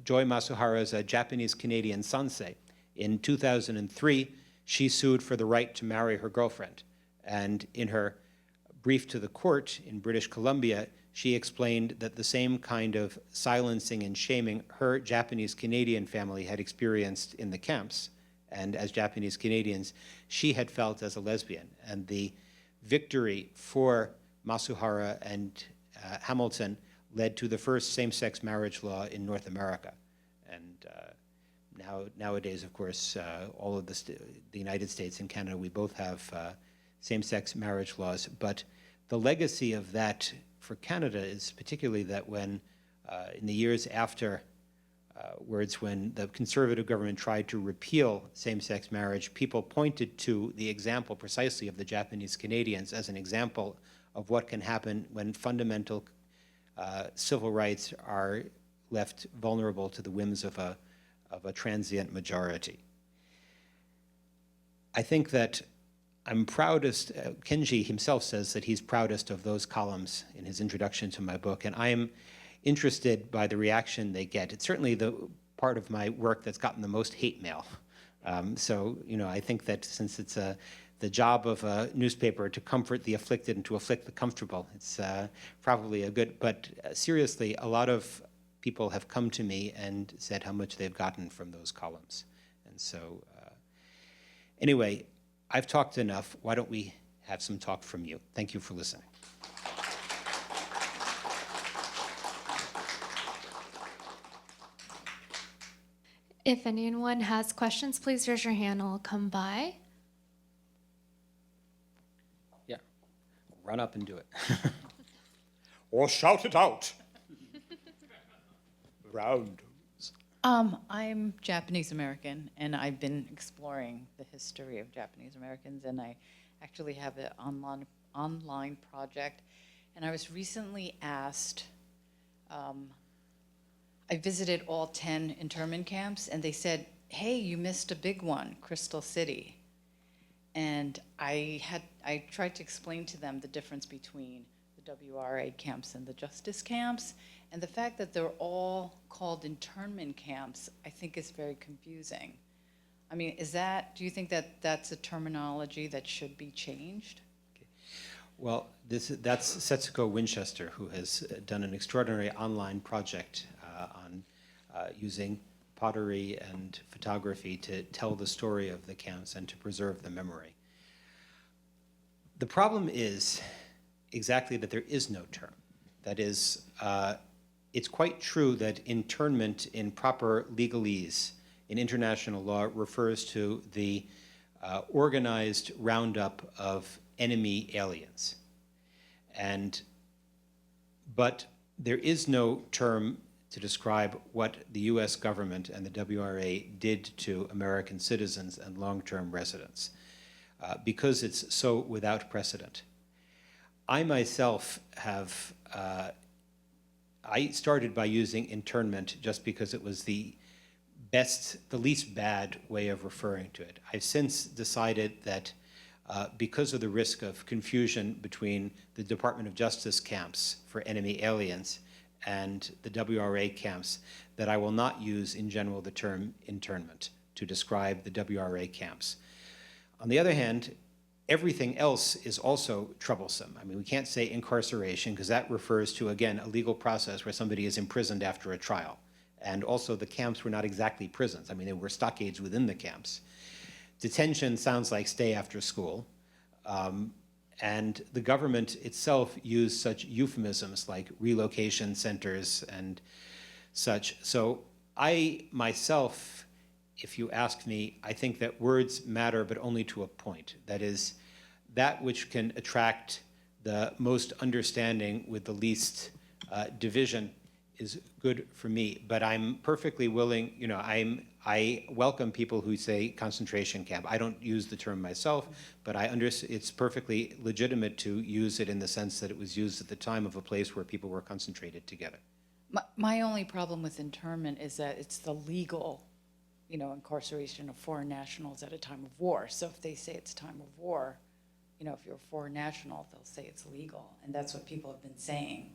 Joy Masuhara is a Japanese-Canadian sansei. In 2003, she sued for the right to marry her girlfriend. And in her brief to the court in British Columbia, she explained that the same kind of silencing and shaming her Japanese-Canadian family had experienced in the camps, and as Japanese Canadians, she had felt as a lesbian. And the victory for Masuhara and Hamilton led to the first same-sex marriage law in North America. And nowadays, of course, all of the United States and Canada, we both have same-sex marriage laws. But the legacy of that for Canada is particularly that when, in the years after when the Conservative government tried to repeal same-sex marriage, people pointed to the example precisely of the Japanese Canadians as an example of what can happen when fundamental civil rights are left vulnerable to the whims of a transient majority. I think that I'm proudest, Kenji himself says that he's proudest of those columns in his introduction to my book, and I am interested by the reaction they get. It's certainly the part of my work that's gotten the most hate mail. So, I think that since it's the job of a newspaper to comfort the afflicted and to afflict the comfortable, it's probably a good, but seriously, a lot of people have come to me and said how much they've gotten from those columns. And so, anyway, I've talked enough. Why don't we have some talk from you? Thank you for listening. If anyone has questions, please raise your hand and I'll come by. Yeah, run up and do it. or shout it out. Round. I'm Japanese American, and I've been exploring the history of Japanese Americans, and I actually have an online project. And I was recently asked, I visited all 10 internment camps, and they said, hey, you missed a big one, Crystal City. And I tried to explain to them the difference between the WRA camps and the justice camps. And the fact that they're all called internment camps, I think is very confusing. I mean, do you think that that's a terminology that should be changed? Well, that's Setsuko Winchester, who has done an extraordinary online project on using pottery and photography to tell the story of the camps and to preserve the memory. The problem is exactly that there is no term. That is, it's quite true that internment in proper legalese in international law refers to the organized roundup of enemy aliens. But there is no term to describe what the US government and the WRA did to American citizens and long-term residents, because it's so without precedent. I myself have, I started by using internment just because it was the least bad way of referring to it. I've since decided that because of the risk of confusion between the Department of Justice camps for enemy aliens and the WRA camps, that I will not use in general the term internment to describe the WRA camps. On the other hand, everything else is also troublesome. I mean, we can't say incarceration because that refers to, again, a legal process where somebody is imprisoned after a trial. And also the camps were not exactly prisons. I mean, they were stockades within the camps. Detention sounds like stay after school. And the government itself used such euphemisms like relocation centers and such. So I myself, if you ask me, I think that words matter, but only to a point. That is, that which can attract the most understanding with the least division is good for me. But I'm perfectly willing, you know, I welcome people who say concentration camp. I don't use the term myself, but it's perfectly legitimate to use it in the sense that it was used at the time of a place where people were concentrated together. My only problem with internment is that it's the legal, you know, incarceration of foreign nationals at a time of war. So if they say it's time of war, you know, if you're a foreign national, they'll say it's legal. And that's what people have been saying.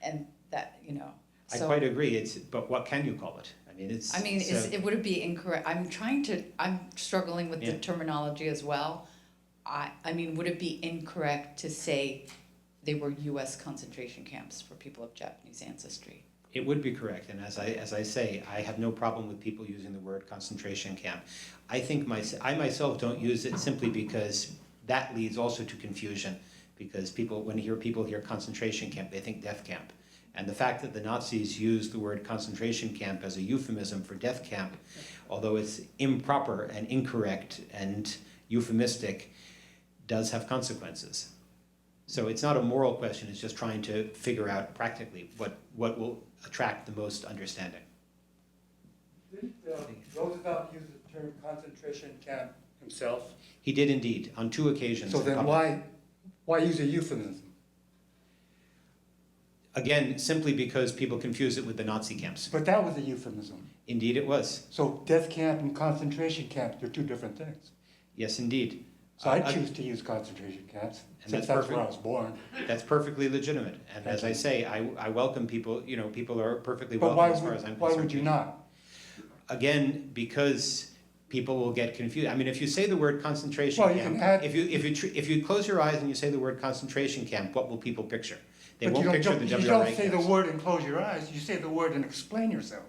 And that, you know. So, I quite agree, but what can you call it? Would it be incorrect? I'm struggling with the terminology as well. I mean, would it be incorrect to say they were U.S. concentration camps for people of Japanese ancestry? It would be correct, and as I say, I have no problem with people using the word concentration camp. I myself don't use it simply because that leads also to confusion, because when people hear concentration camp, they think death camp. And the fact that the Nazis used the word concentration camp as a euphemism for death camp, although it's improper and incorrect and euphemistic, does have consequences. So it's not a moral question, it's just trying to figure out practically what will attract the most understanding. Didn't Roosevelt use the term concentration camp himself? He did indeed, on 2 occasions. So then why use a euphemism? Again, simply because people confuse it with the Nazi camps. But that was a euphemism. Indeed it was. So death camp and concentration camp, they're 2 different things. Yes, indeed. So I choose to use concentration camps, and since that's where I was born. That's perfectly legitimate. And as I say, I welcome people, you know, people are perfectly But welcome as far as I'm concerned. why would you not? Again, because people will get confused. I mean, if you say the word concentration Well, you camp, can add- if you close your eyes and you say the word concentration camp, what will people picture? They But won't picture the you WRA don't say the camps. word and close your eyes, you say the word and explain yourself.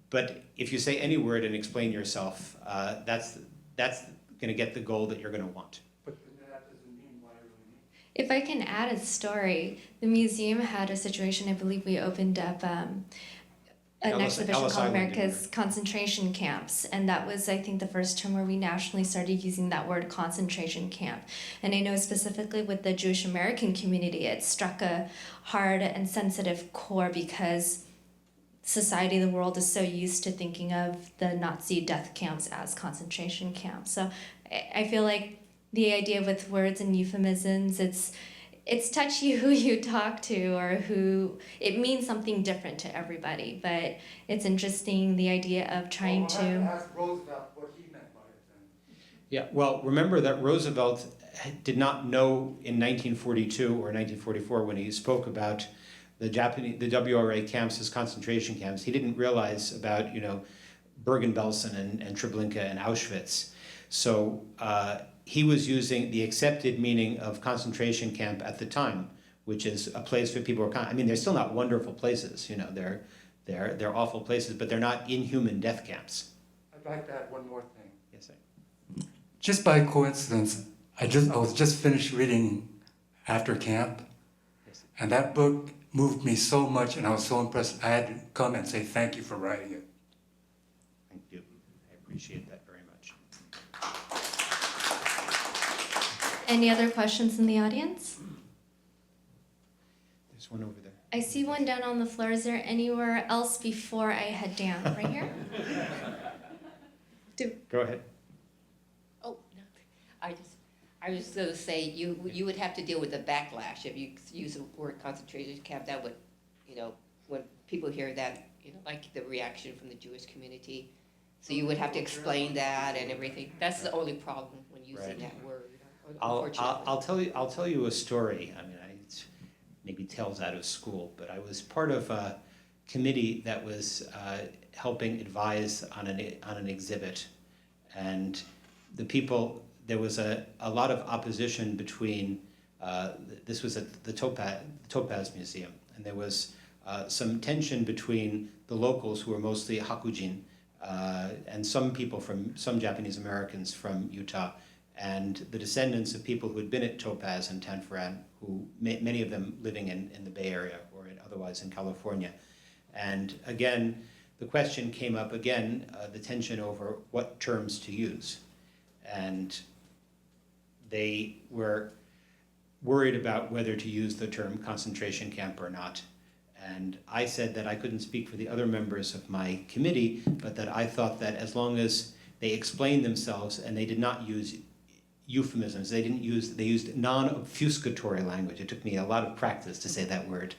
But if you say any word and explain yourself, that's going to get the goal that you're going to want. But that doesn't mean why I really need. If I can add a story, the museum had a situation, I believe we opened up an Ellis exhibition called Island in America's Europe. Concentration Camps, and that was, I think, the first term where we nationally started using that word concentration camp. And I know specifically with the Jewish American community, it struck a hard and sensitive core because society, the world is so used to thinking of the Nazi death camps as concentration camps. So I feel like the idea with words and euphemisms, it's touchy who you talk to or who it means something different to everybody. But it's interesting the idea of trying Well, we'll have to. ask Roosevelt what he meant by it then. Yeah, well, remember that Roosevelt did not know in 1942 or 1944 when he spoke about the WRA camps as concentration camps. He didn't realize about, Bergen-Belsen and Treblinka and Auschwitz. So he was using the accepted meaning of concentration camp at the time, which is a place where people are. I mean, they're still not wonderful places. They're awful places, but they're not inhuman death camps. I'd like to add one more thing. Yes, sir. Just by coincidence, I was just finished reading After Camp, Yes. and that book moved me so much, and I was so impressed. I had to come and say thank you for writing it. Thank you. I appreciate that very much. Any other questions in the audience? There's one over there. I see one down on the floor. Is there anywhere else before I head down? Right here? Go ahead. Oh, no. I was going to say, you would have to deal with the backlash if you use the word concentration camp. That would, when people hear that, like the reaction from the Jewish community. So you would have to explain that and everything. That's the only problem when using Right. that word, I'll unfortunately. tell you a story. I mean, it's maybe tales out of school, but I was part of a committee that was helping advise on an exhibit, and there was a lot of opposition between. This was at the Topaz Museum, and there was some tension between the locals, who were mostly Hakujin, and some Japanese Americans from Utah, and the descendants of people who had been at Topaz and Tanforan, many of them living in the Bay Area or otherwise in California. And again, the question came up again, the tension over what terms to use. And they were worried about whether to use the term concentration camp or not. And I said that I couldn't speak for the other members of my committee, but that I thought that as long as they explained themselves and they did not use euphemisms, they used non-obfuscatory language. It took me a lot of practice to say that word.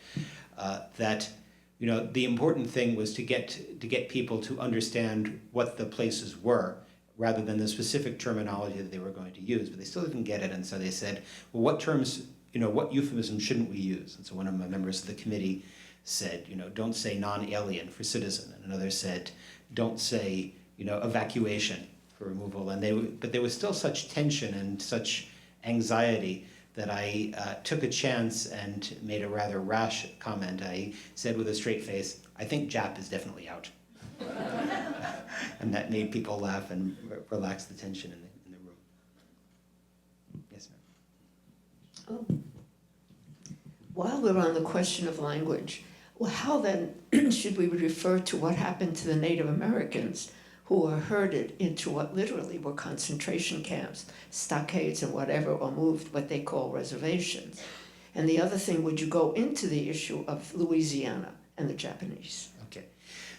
The important thing was to get people to understand what the places were, rather than the specific terminology that they were going to use. But they still didn't get it, and so they said, well, what terms, what euphemisms shouldn't we use? And so one of my members of the committee said, don't say non-alien for citizen, and another said, don't say, evacuation for removal. But there was still such tension and such anxiety that I took a chance and made a rather rash comment. I said with a straight face, I think Jap is definitely out. And that made people laugh and relax the tension in the room. Yes, ma'am. Oh. While we're on the question of language, well, how then should we refer to what happened to the Native Americans who were herded into what literally were concentration camps, stockades and whatever, or moved what they call reservations? And the other thing, would you go into the issue of Louisiana and the Japanese? Okay.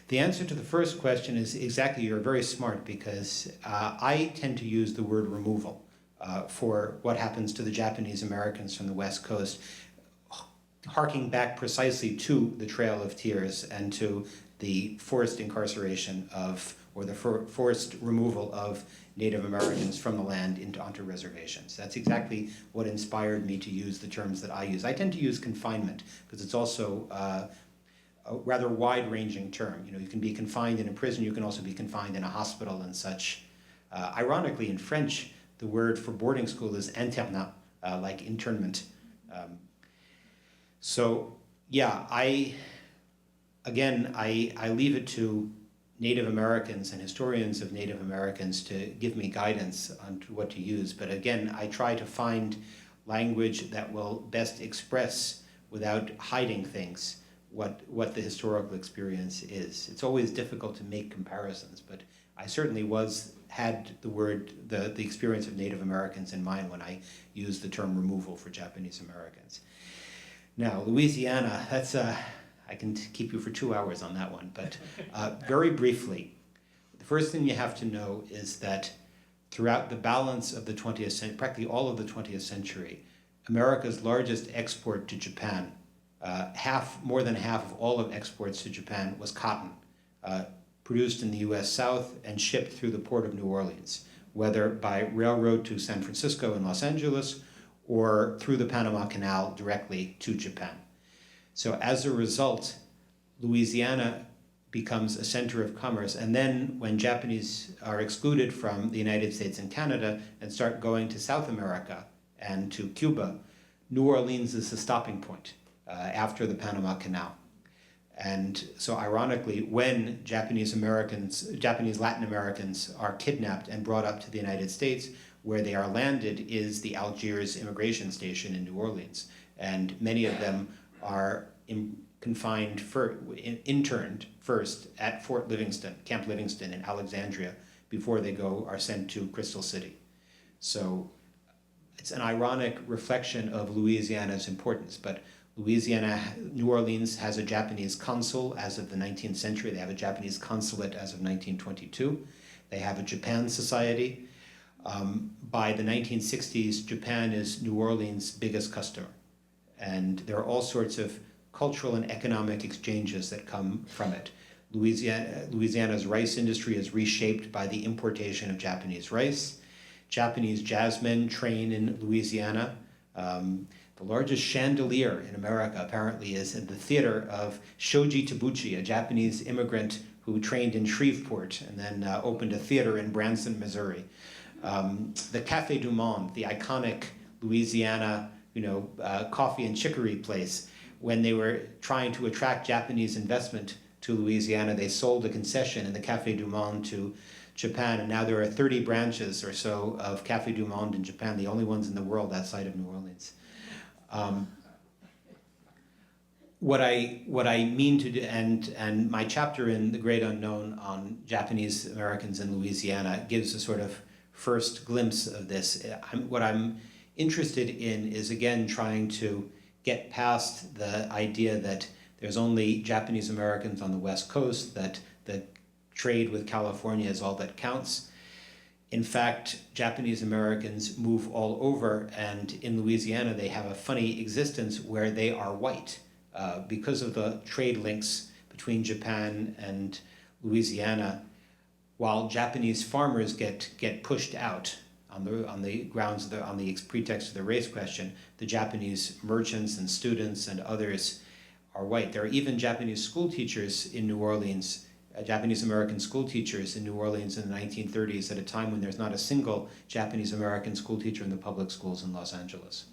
The answer to the first question is exactly, you're very smart, because I tend to use the word removal for what happens to the Japanese Americans from the West Coast, harking back precisely to the Trail of Tears and to the forced incarceration or the forced removal of Native Americans from the land onto reservations. That's exactly what inspired me to use the terms that I use. I tend to use confinement because it's also a rather wide-ranging term. You can be confined in a prison, you can also be confined in a hospital and such. Ironically, in French, the word for boarding school is internat, like internment. So yeah, I leave it to Native Americans and historians of Native Americans to give me guidance on what to use. But again, I try to find language that will best express, without hiding things, what the historical experience is. It's always difficult to make comparisons, but I certainly had the experience of Native Americans in mind when I used the term removal for Japanese Americans. Now, Louisiana, I can keep you for 2 hours on that one, but very briefly, the first thing you have to know is that throughout the balance of the 20th century, practically all of the 20th century, America's largest export to Japan, more than half of all of exports to Japan was cotton, produced in the US South and shipped through the port of New Orleans, whether by railroad to San Francisco and Los Angeles, or through the Panama Canal directly to Japan. So as a result, Louisiana becomes a center of commerce. And then when Japanese are excluded from the United States and Canada and start going to South America and to Cuba, New Orleans is the stopping point after the Panama Canal. And so ironically, when Japanese Latin Americans are kidnapped and brought up to the United States, where they are landed is the Algiers immigration station in New Orleans. And many of them are interned first at Camp Livingston in Alexandria, before they are sent to Crystal City. So it's an ironic reflection of Louisiana's importance, but New Orleans has a Japanese consul as of the 19th century. They have a Japanese consulate as of 1922. They have a Japan Society. By the 1960s, Japan is New Orleans' biggest customer. And there are all sorts of cultural and economic exchanges that come from it. Louisiana's rice industry is reshaped by the importation of Japanese rice. Japanese jazzmen train in Louisiana. The largest chandelier in America apparently is in the theater of Shoji Tabuchi, a Japanese immigrant who trained in Shreveport and then opened a theater in Branson, Missouri. The Café du Monde, the iconic Louisiana, coffee and chicory place, when they were trying to attract Japanese investment to Louisiana, they sold a concession in the Café du Monde to Japan, and now there are 30 branches or so of Café du Monde in Japan, the only ones in the world outside of New Orleans. What I mean to do, and my chapter in The Great Unknown on Japanese Americans in Louisiana gives a sort of first glimpse of this. What I'm interested in is, again, trying to get past the idea that there's only Japanese Americans on the West Coast, that the trade with California is all that counts. In fact, Japanese Americans move all over, and in Louisiana they have a funny existence where they are white. Because of the trade links between Japan and Louisiana, while Japanese farmers get pushed out on the pretext of the race question, the Japanese merchants and students and others are white. There are even Japanese school teachers in New Orleans, Japanese American school teachers in New Orleans in the 1930s, at a time when there's not a single Japanese American school teacher in the public schools in Los Angeles,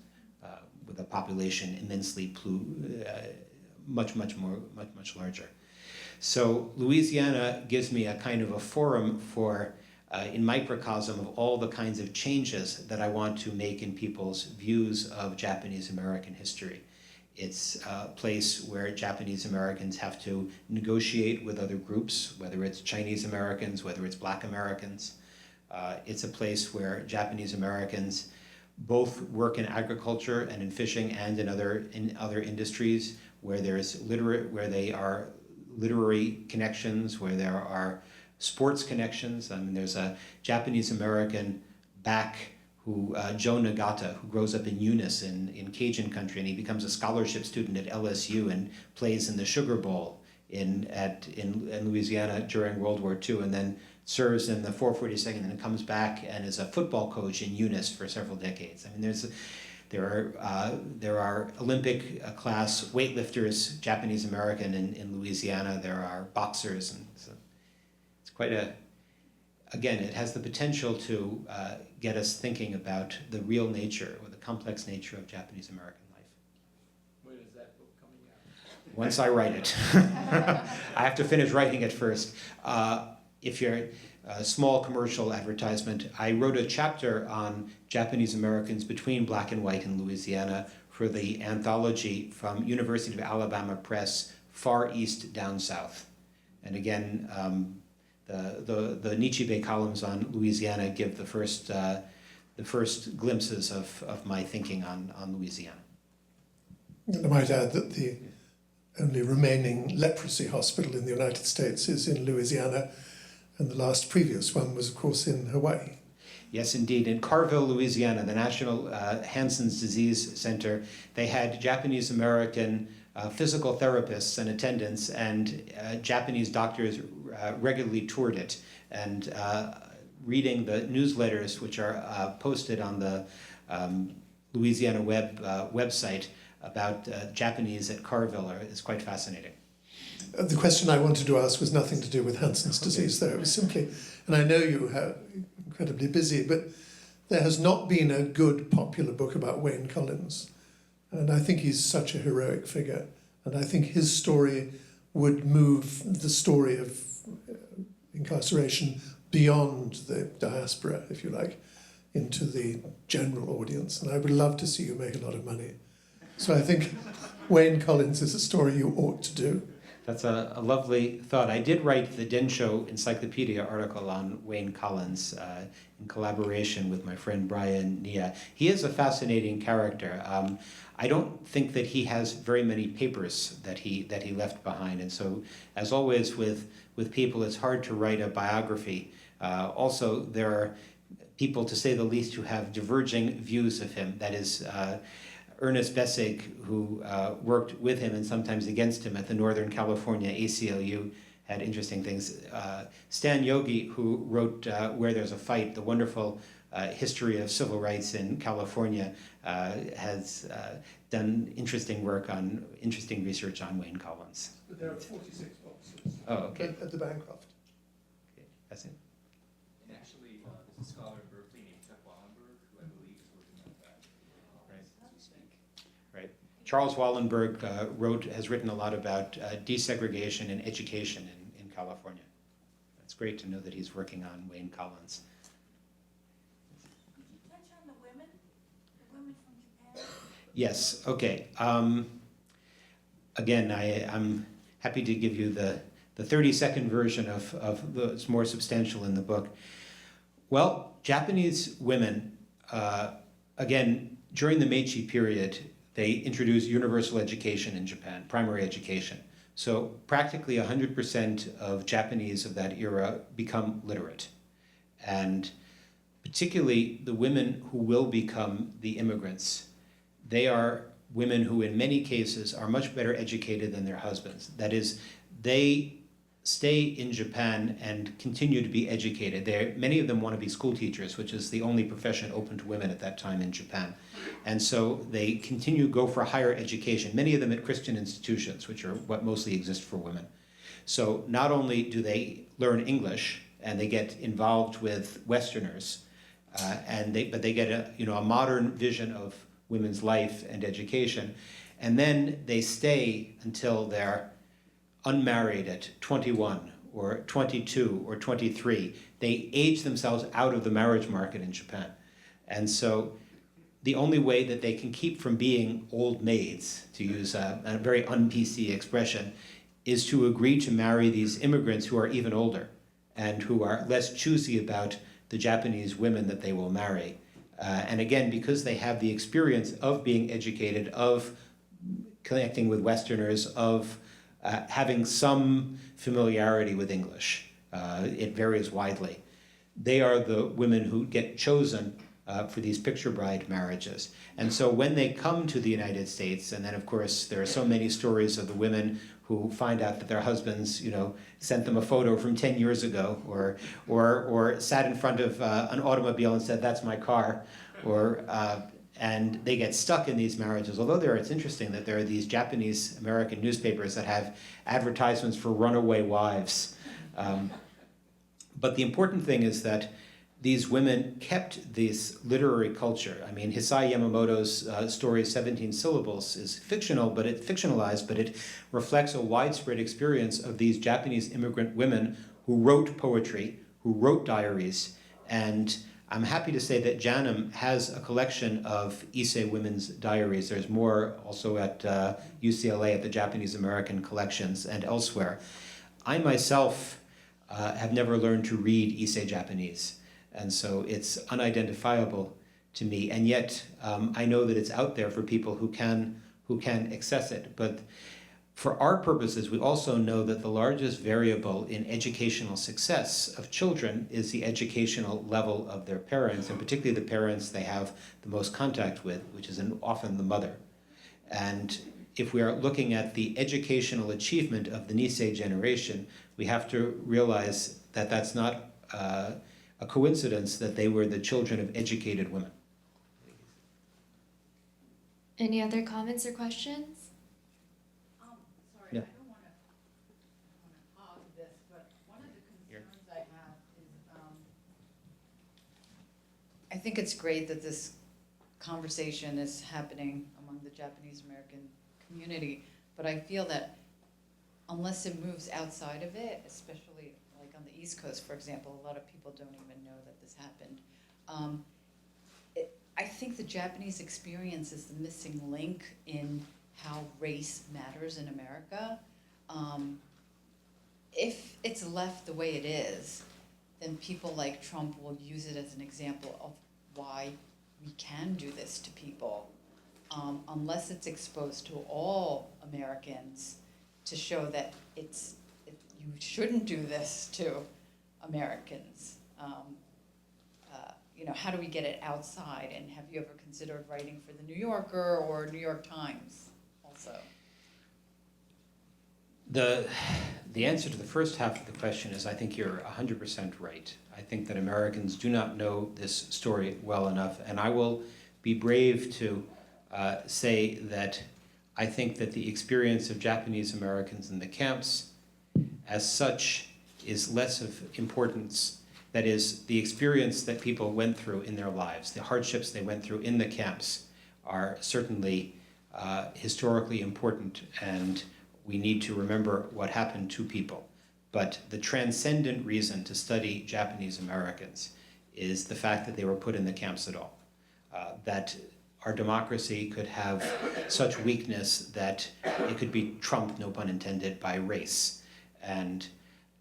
with a population immensely much larger. So Louisiana gives me a kind of a forum for, in microcosm of all the kinds of changes that I want to make in people's views of Japanese American history. It's a place where Japanese Americans have to negotiate with other groups, whether it's Chinese Americans, whether it's Black Americans. It's a place where Japanese Americans both work in agriculture and in fishing and in other industries, where they are literary connections, where there are sports connections. I mean, there's a Japanese American Joe Nagata, who grows up in Eunice in Cajun country, and he becomes a scholarship student at LSU and plays in the Sugar Bowl in Louisiana during World War II, and then serves in the 442nd, and then comes back and is a football coach in Eunice for several decades. I mean, there are Olympic class weightlifters, Japanese American in Louisiana. There are boxers, and so it's quite again, it has the potential to get us thinking about the real nature or the complex nature of Japanese American life. When is that book coming out? Once I write it. I have to finish writing it first. If you're a small commercial advertisement, I wrote a chapter on Japanese Americans between Black and White in Louisiana for the anthology from University of Alabama Press far east down south. And again, the Nichibe columns on Louisiana give the first glimpses of my thinking on Louisiana. And I might add that the only remaining leprosy hospital in the United States is in Louisiana, and the last previous one was, of course, in Hawaii. Yes, indeed. In Carville, Louisiana, the National Hansen's Disease Center, they had Japanese-American physical therapists and attendants, and Japanese doctors regularly toured it. And reading the newsletters which are posted on the Louisiana website about Japanese at Carville is quite fascinating. The question I wanted to ask was nothing to do with Hansen's disease, though. It was simply, and I know you are incredibly busy, but there has not been a good popular book about Wayne Collins. And I think he's such a heroic figure. And I think his story would move the story of incarceration beyond the diaspora, if you like, into the general audience. And I would love to see you make a lot of money. So I think Wayne Collins is a story you ought to do. That's a lovely thought. I did write the Densho Encyclopedia article on Wayne Collins in collaboration with my friend Brian Nia. He is a fascinating character. I don't think that he has very many papers that he left behind, and so, as always with people, it's hard to write a biography. Also, there are people, to say the least, who have diverging views of him. That is, Ernest Bessig, who worked with him and sometimes against him at the Northern California ACLU, had interesting things. Stan Yogi, who wrote Where There's a Fight, the wonderful history of civil rights in California, has done interesting research on Wayne Collins. But there are 46 boxes. Oh, okay. At the Bancroft. Okay, that's it. And actually, there's a scholar in Berkeley named Chuck Wallenberg, who I believe is working on that as we speak. Right. Charles Wallenberg has written a lot about desegregation and education in California. It's great to know that he's working on Wayne Collins. Could you touch on the women from Japan? Yes, okay. Again, I'm happy to give you the 30-second version of what's more substantial in the book. Well, Japanese women, again, during the Meiji period, they introduced universal education in Japan, primary education. So practically 100% of Japanese of that era become literate. And particularly the women who will become the immigrants, they are women who in many cases are much better educated than their husbands. That is, they stay in Japan and continue to be educated. Many of them want to be school teachers, which is the only profession open to women at that time in Japan. And so they continue to go for higher education, many of them at Christian institutions, which are what mostly exist for women. So not only do they learn English and they get involved with Westerners, but they get a modern vision of women's life and education, and then they stay until they're unmarried at 21 or 22 or 23. They age themselves out of the marriage market in Japan. And so the only way that they can keep from being old maids, to use a very un-PC expression, is to agree to marry these immigrants who are even older and who are less choosy about the Japanese women that they will marry. And again, because they have the experience of being educated, of connecting with Westerners, of having some familiarity with English, it varies widely. They are the women who get chosen for these picture bride marriages. And so when they come to the United States, and then of course there are so many stories of the women who find out that their husbands, sent them a photo from 10 years ago, or sat in front of an automobile and said, "That's my car," and they get stuck in these marriages. Although it's interesting that there are these Japanese American newspapers that have advertisements for runaway wives. But the important thing is that these women kept this literary culture. I mean, Hisai Yamamoto's story, 17 Syllables, is fictionalized, but it reflects a widespread experience of these Japanese immigrant women who wrote poetry, who wrote diaries, and I'm happy to say that JANM has a collection of Issei women's diaries. There's more also at UCLA at the Japanese American collections and elsewhere. I myself have never learned to read Issei Japanese, and so it's unidentifiable to me. And yet I know that it's out there for people who can access it. But for our purposes, we also know that the largest variable in educational success of children is the educational level of their parents, and particularly the parents they have the most contact with, which is often the mother. And if we are looking at the educational achievement of the Nisei generation, we have to realize that that's not a coincidence that they were the children of educated women. Any other comments or questions? Sorry, Yeah. I don't want to hog this, but one of the concerns I have is, I think it's great that this conversation is happening among the Japanese American community, but I feel that unless it moves outside of it, especially like on the East Coast, for example, a lot of people don't even know that this happened. I think the Japanese experience is the missing link in how race matters in America. If it's left the way it is, then people like Trump will use it as an example of why we can do this to people, unless it's exposed to all Americans to show that you shouldn't do this to Americans. How do we get it outside? And have you ever considered writing for the New Yorker or New York Times also? The answer to the first half of the question is I think you're 100% right. I think that Americans do not know this story well enough, and I will be brave to say that I think that the experience of Japanese Americans in the camps as such is less of importance. That is, the experience that people went through in their lives, the hardships they went through in the camps are certainly historically important, and we need to remember what happened to people. But the transcendent reason to study Japanese Americans is the fact that they were put in the camps at all. That our democracy could have such weakness that it could be trumped, no pun intended, by race. And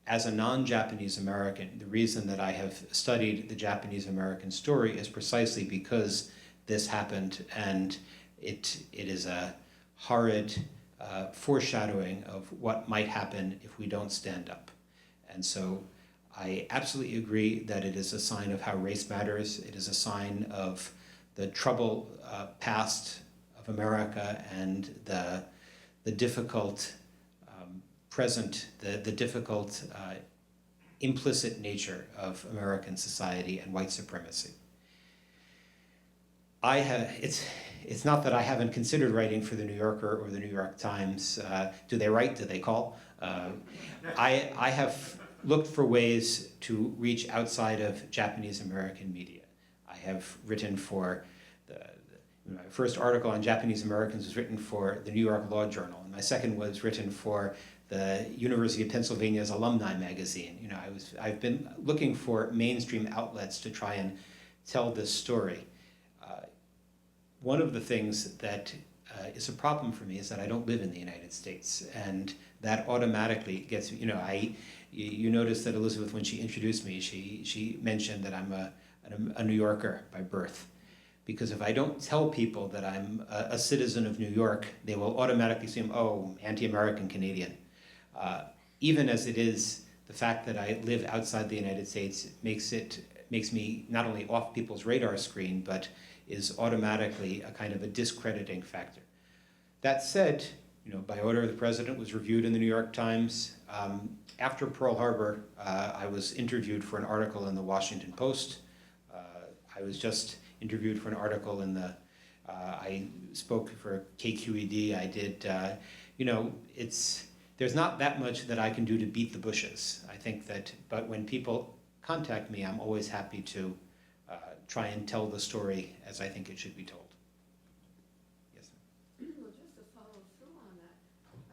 as a non-Japanese American, the reason that I have studied the Japanese American story is precisely because this happened, and it is a horrid foreshadowing of what might happen if we don't stand up. And so I absolutely agree that it is a sign of how race matters. It is a sign of the troubled past of America and the difficult present, the difficult implicit nature of American society and white supremacy. It's not that I haven't considered writing for the New Yorker or the New York Times. Do they write? Do they call? I have looked for ways to reach outside of Japanese American media. I have written for my first article on Japanese Americans was written for the New York Law Journal, and my second was written for the University of Pennsylvania's alumni magazine. I've been looking for mainstream outlets to try and tell this story. One of the things that is a problem for me is that I don't live in the United States, and that automatically gets, you notice that Elizabeth, when she introduced me, she mentioned that I'm a New Yorker by birth. Because if I don't tell people that I'm a citizen of New York, they will automatically assume, oh, anti-American Canadian. Even as it is, the fact that I live outside the United States makes me not only off people's radar screen, but is automatically a kind of a discrediting factor. That said, by order of the president, was reviewed in the New York Times. After Pearl Harbor, I was interviewed for an article in the Washington Post. I was just interviewed for an article in I spoke for KQED. I did, there's not that much that I can do to beat the bushes. I think that, but when people contact me, I'm always happy to try and tell the story as I think it should be told. Yes. Well, just to follow through on that,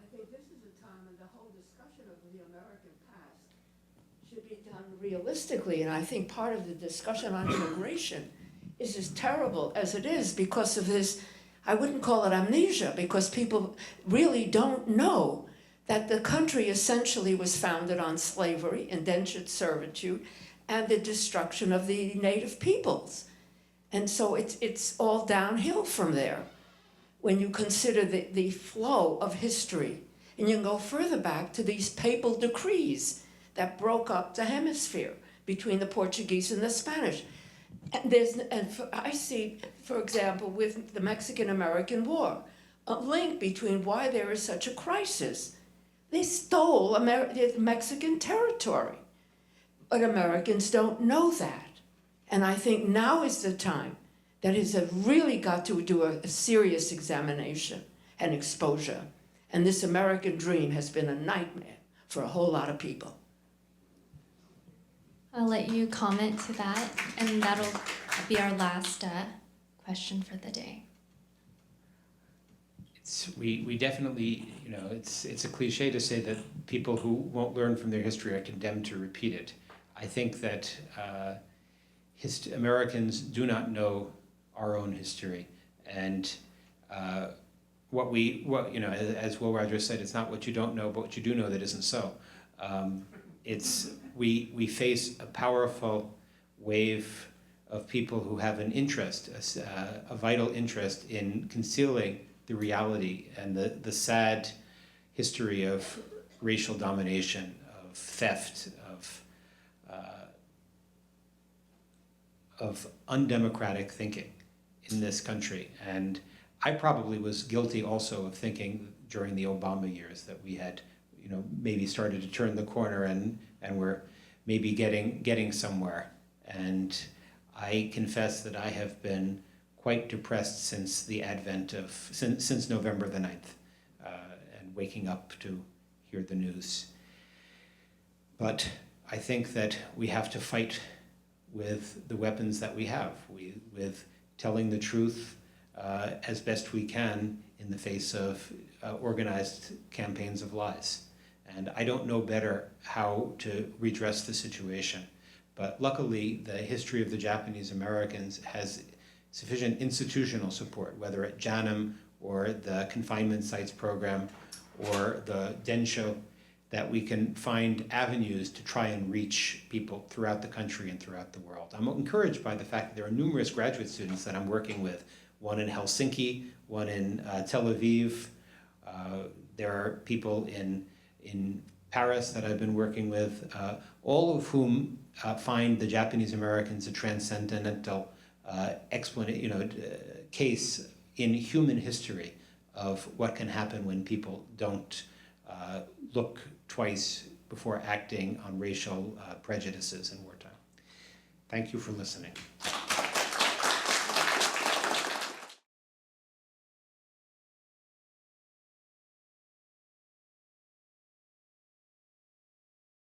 I think this is a time when the whole discussion of the American past should be done realistically, and I think part of the discussion on immigration is as terrible as it is because of this, I wouldn't call it amnesia, because people really don't know that the country essentially was founded on slavery, indentured servitude, and the destruction of the native peoples. And so it's all downhill from there when you consider the flow of history. And you can go further back to these papal decrees that broke up the hemisphere between the Portuguese and the Spanish. I see, for example, with the Mexican-American War, a link between why there is such a crisis. They stole the Mexican territory, but Americans don't know that. And I think now is the time that has really got to do a serious examination and exposure. And this American dream has been a nightmare for a whole lot of people. I'll let you comment to that, and that'll be our last question for the day. We definitely, it's a cliche to say that people who won't learn from their history are condemned to repeat it. I think that Americans do not know our own history, and as Will Rogers said, it's not what you don't know, but what you do know that isn't so. We face a powerful wave of people who have an interest, a vital interest in concealing the reality and the sad history of racial domination, of theft, of undemocratic thinking in this country. And I probably was guilty also of thinking during the Obama years that we had, maybe started to turn the corner and we're maybe getting somewhere. And I confess that I have been quite depressed since the advent of, since November the 9th, and waking up to hear the news. But I think that we have to fight with the weapons that we have, with telling the truth as best we can in the face of organized campaigns of lies. And I don't know better how to redress the situation. But luckily, the history of the Japanese Americans has sufficient institutional support, whether at JANM or the confinement sites program or the Densho, that we can find avenues to try and reach people throughout the country and throughout the world. I'm encouraged by the fact that there are numerous graduate students that I'm working with, one in Helsinki, one in Tel Aviv. There are people in Paris that I've been working with, all of whom find the Japanese Americans a transcendental case in human history of what can happen when people don't look twice before acting on racial prejudices in wartime. Thank you for listening.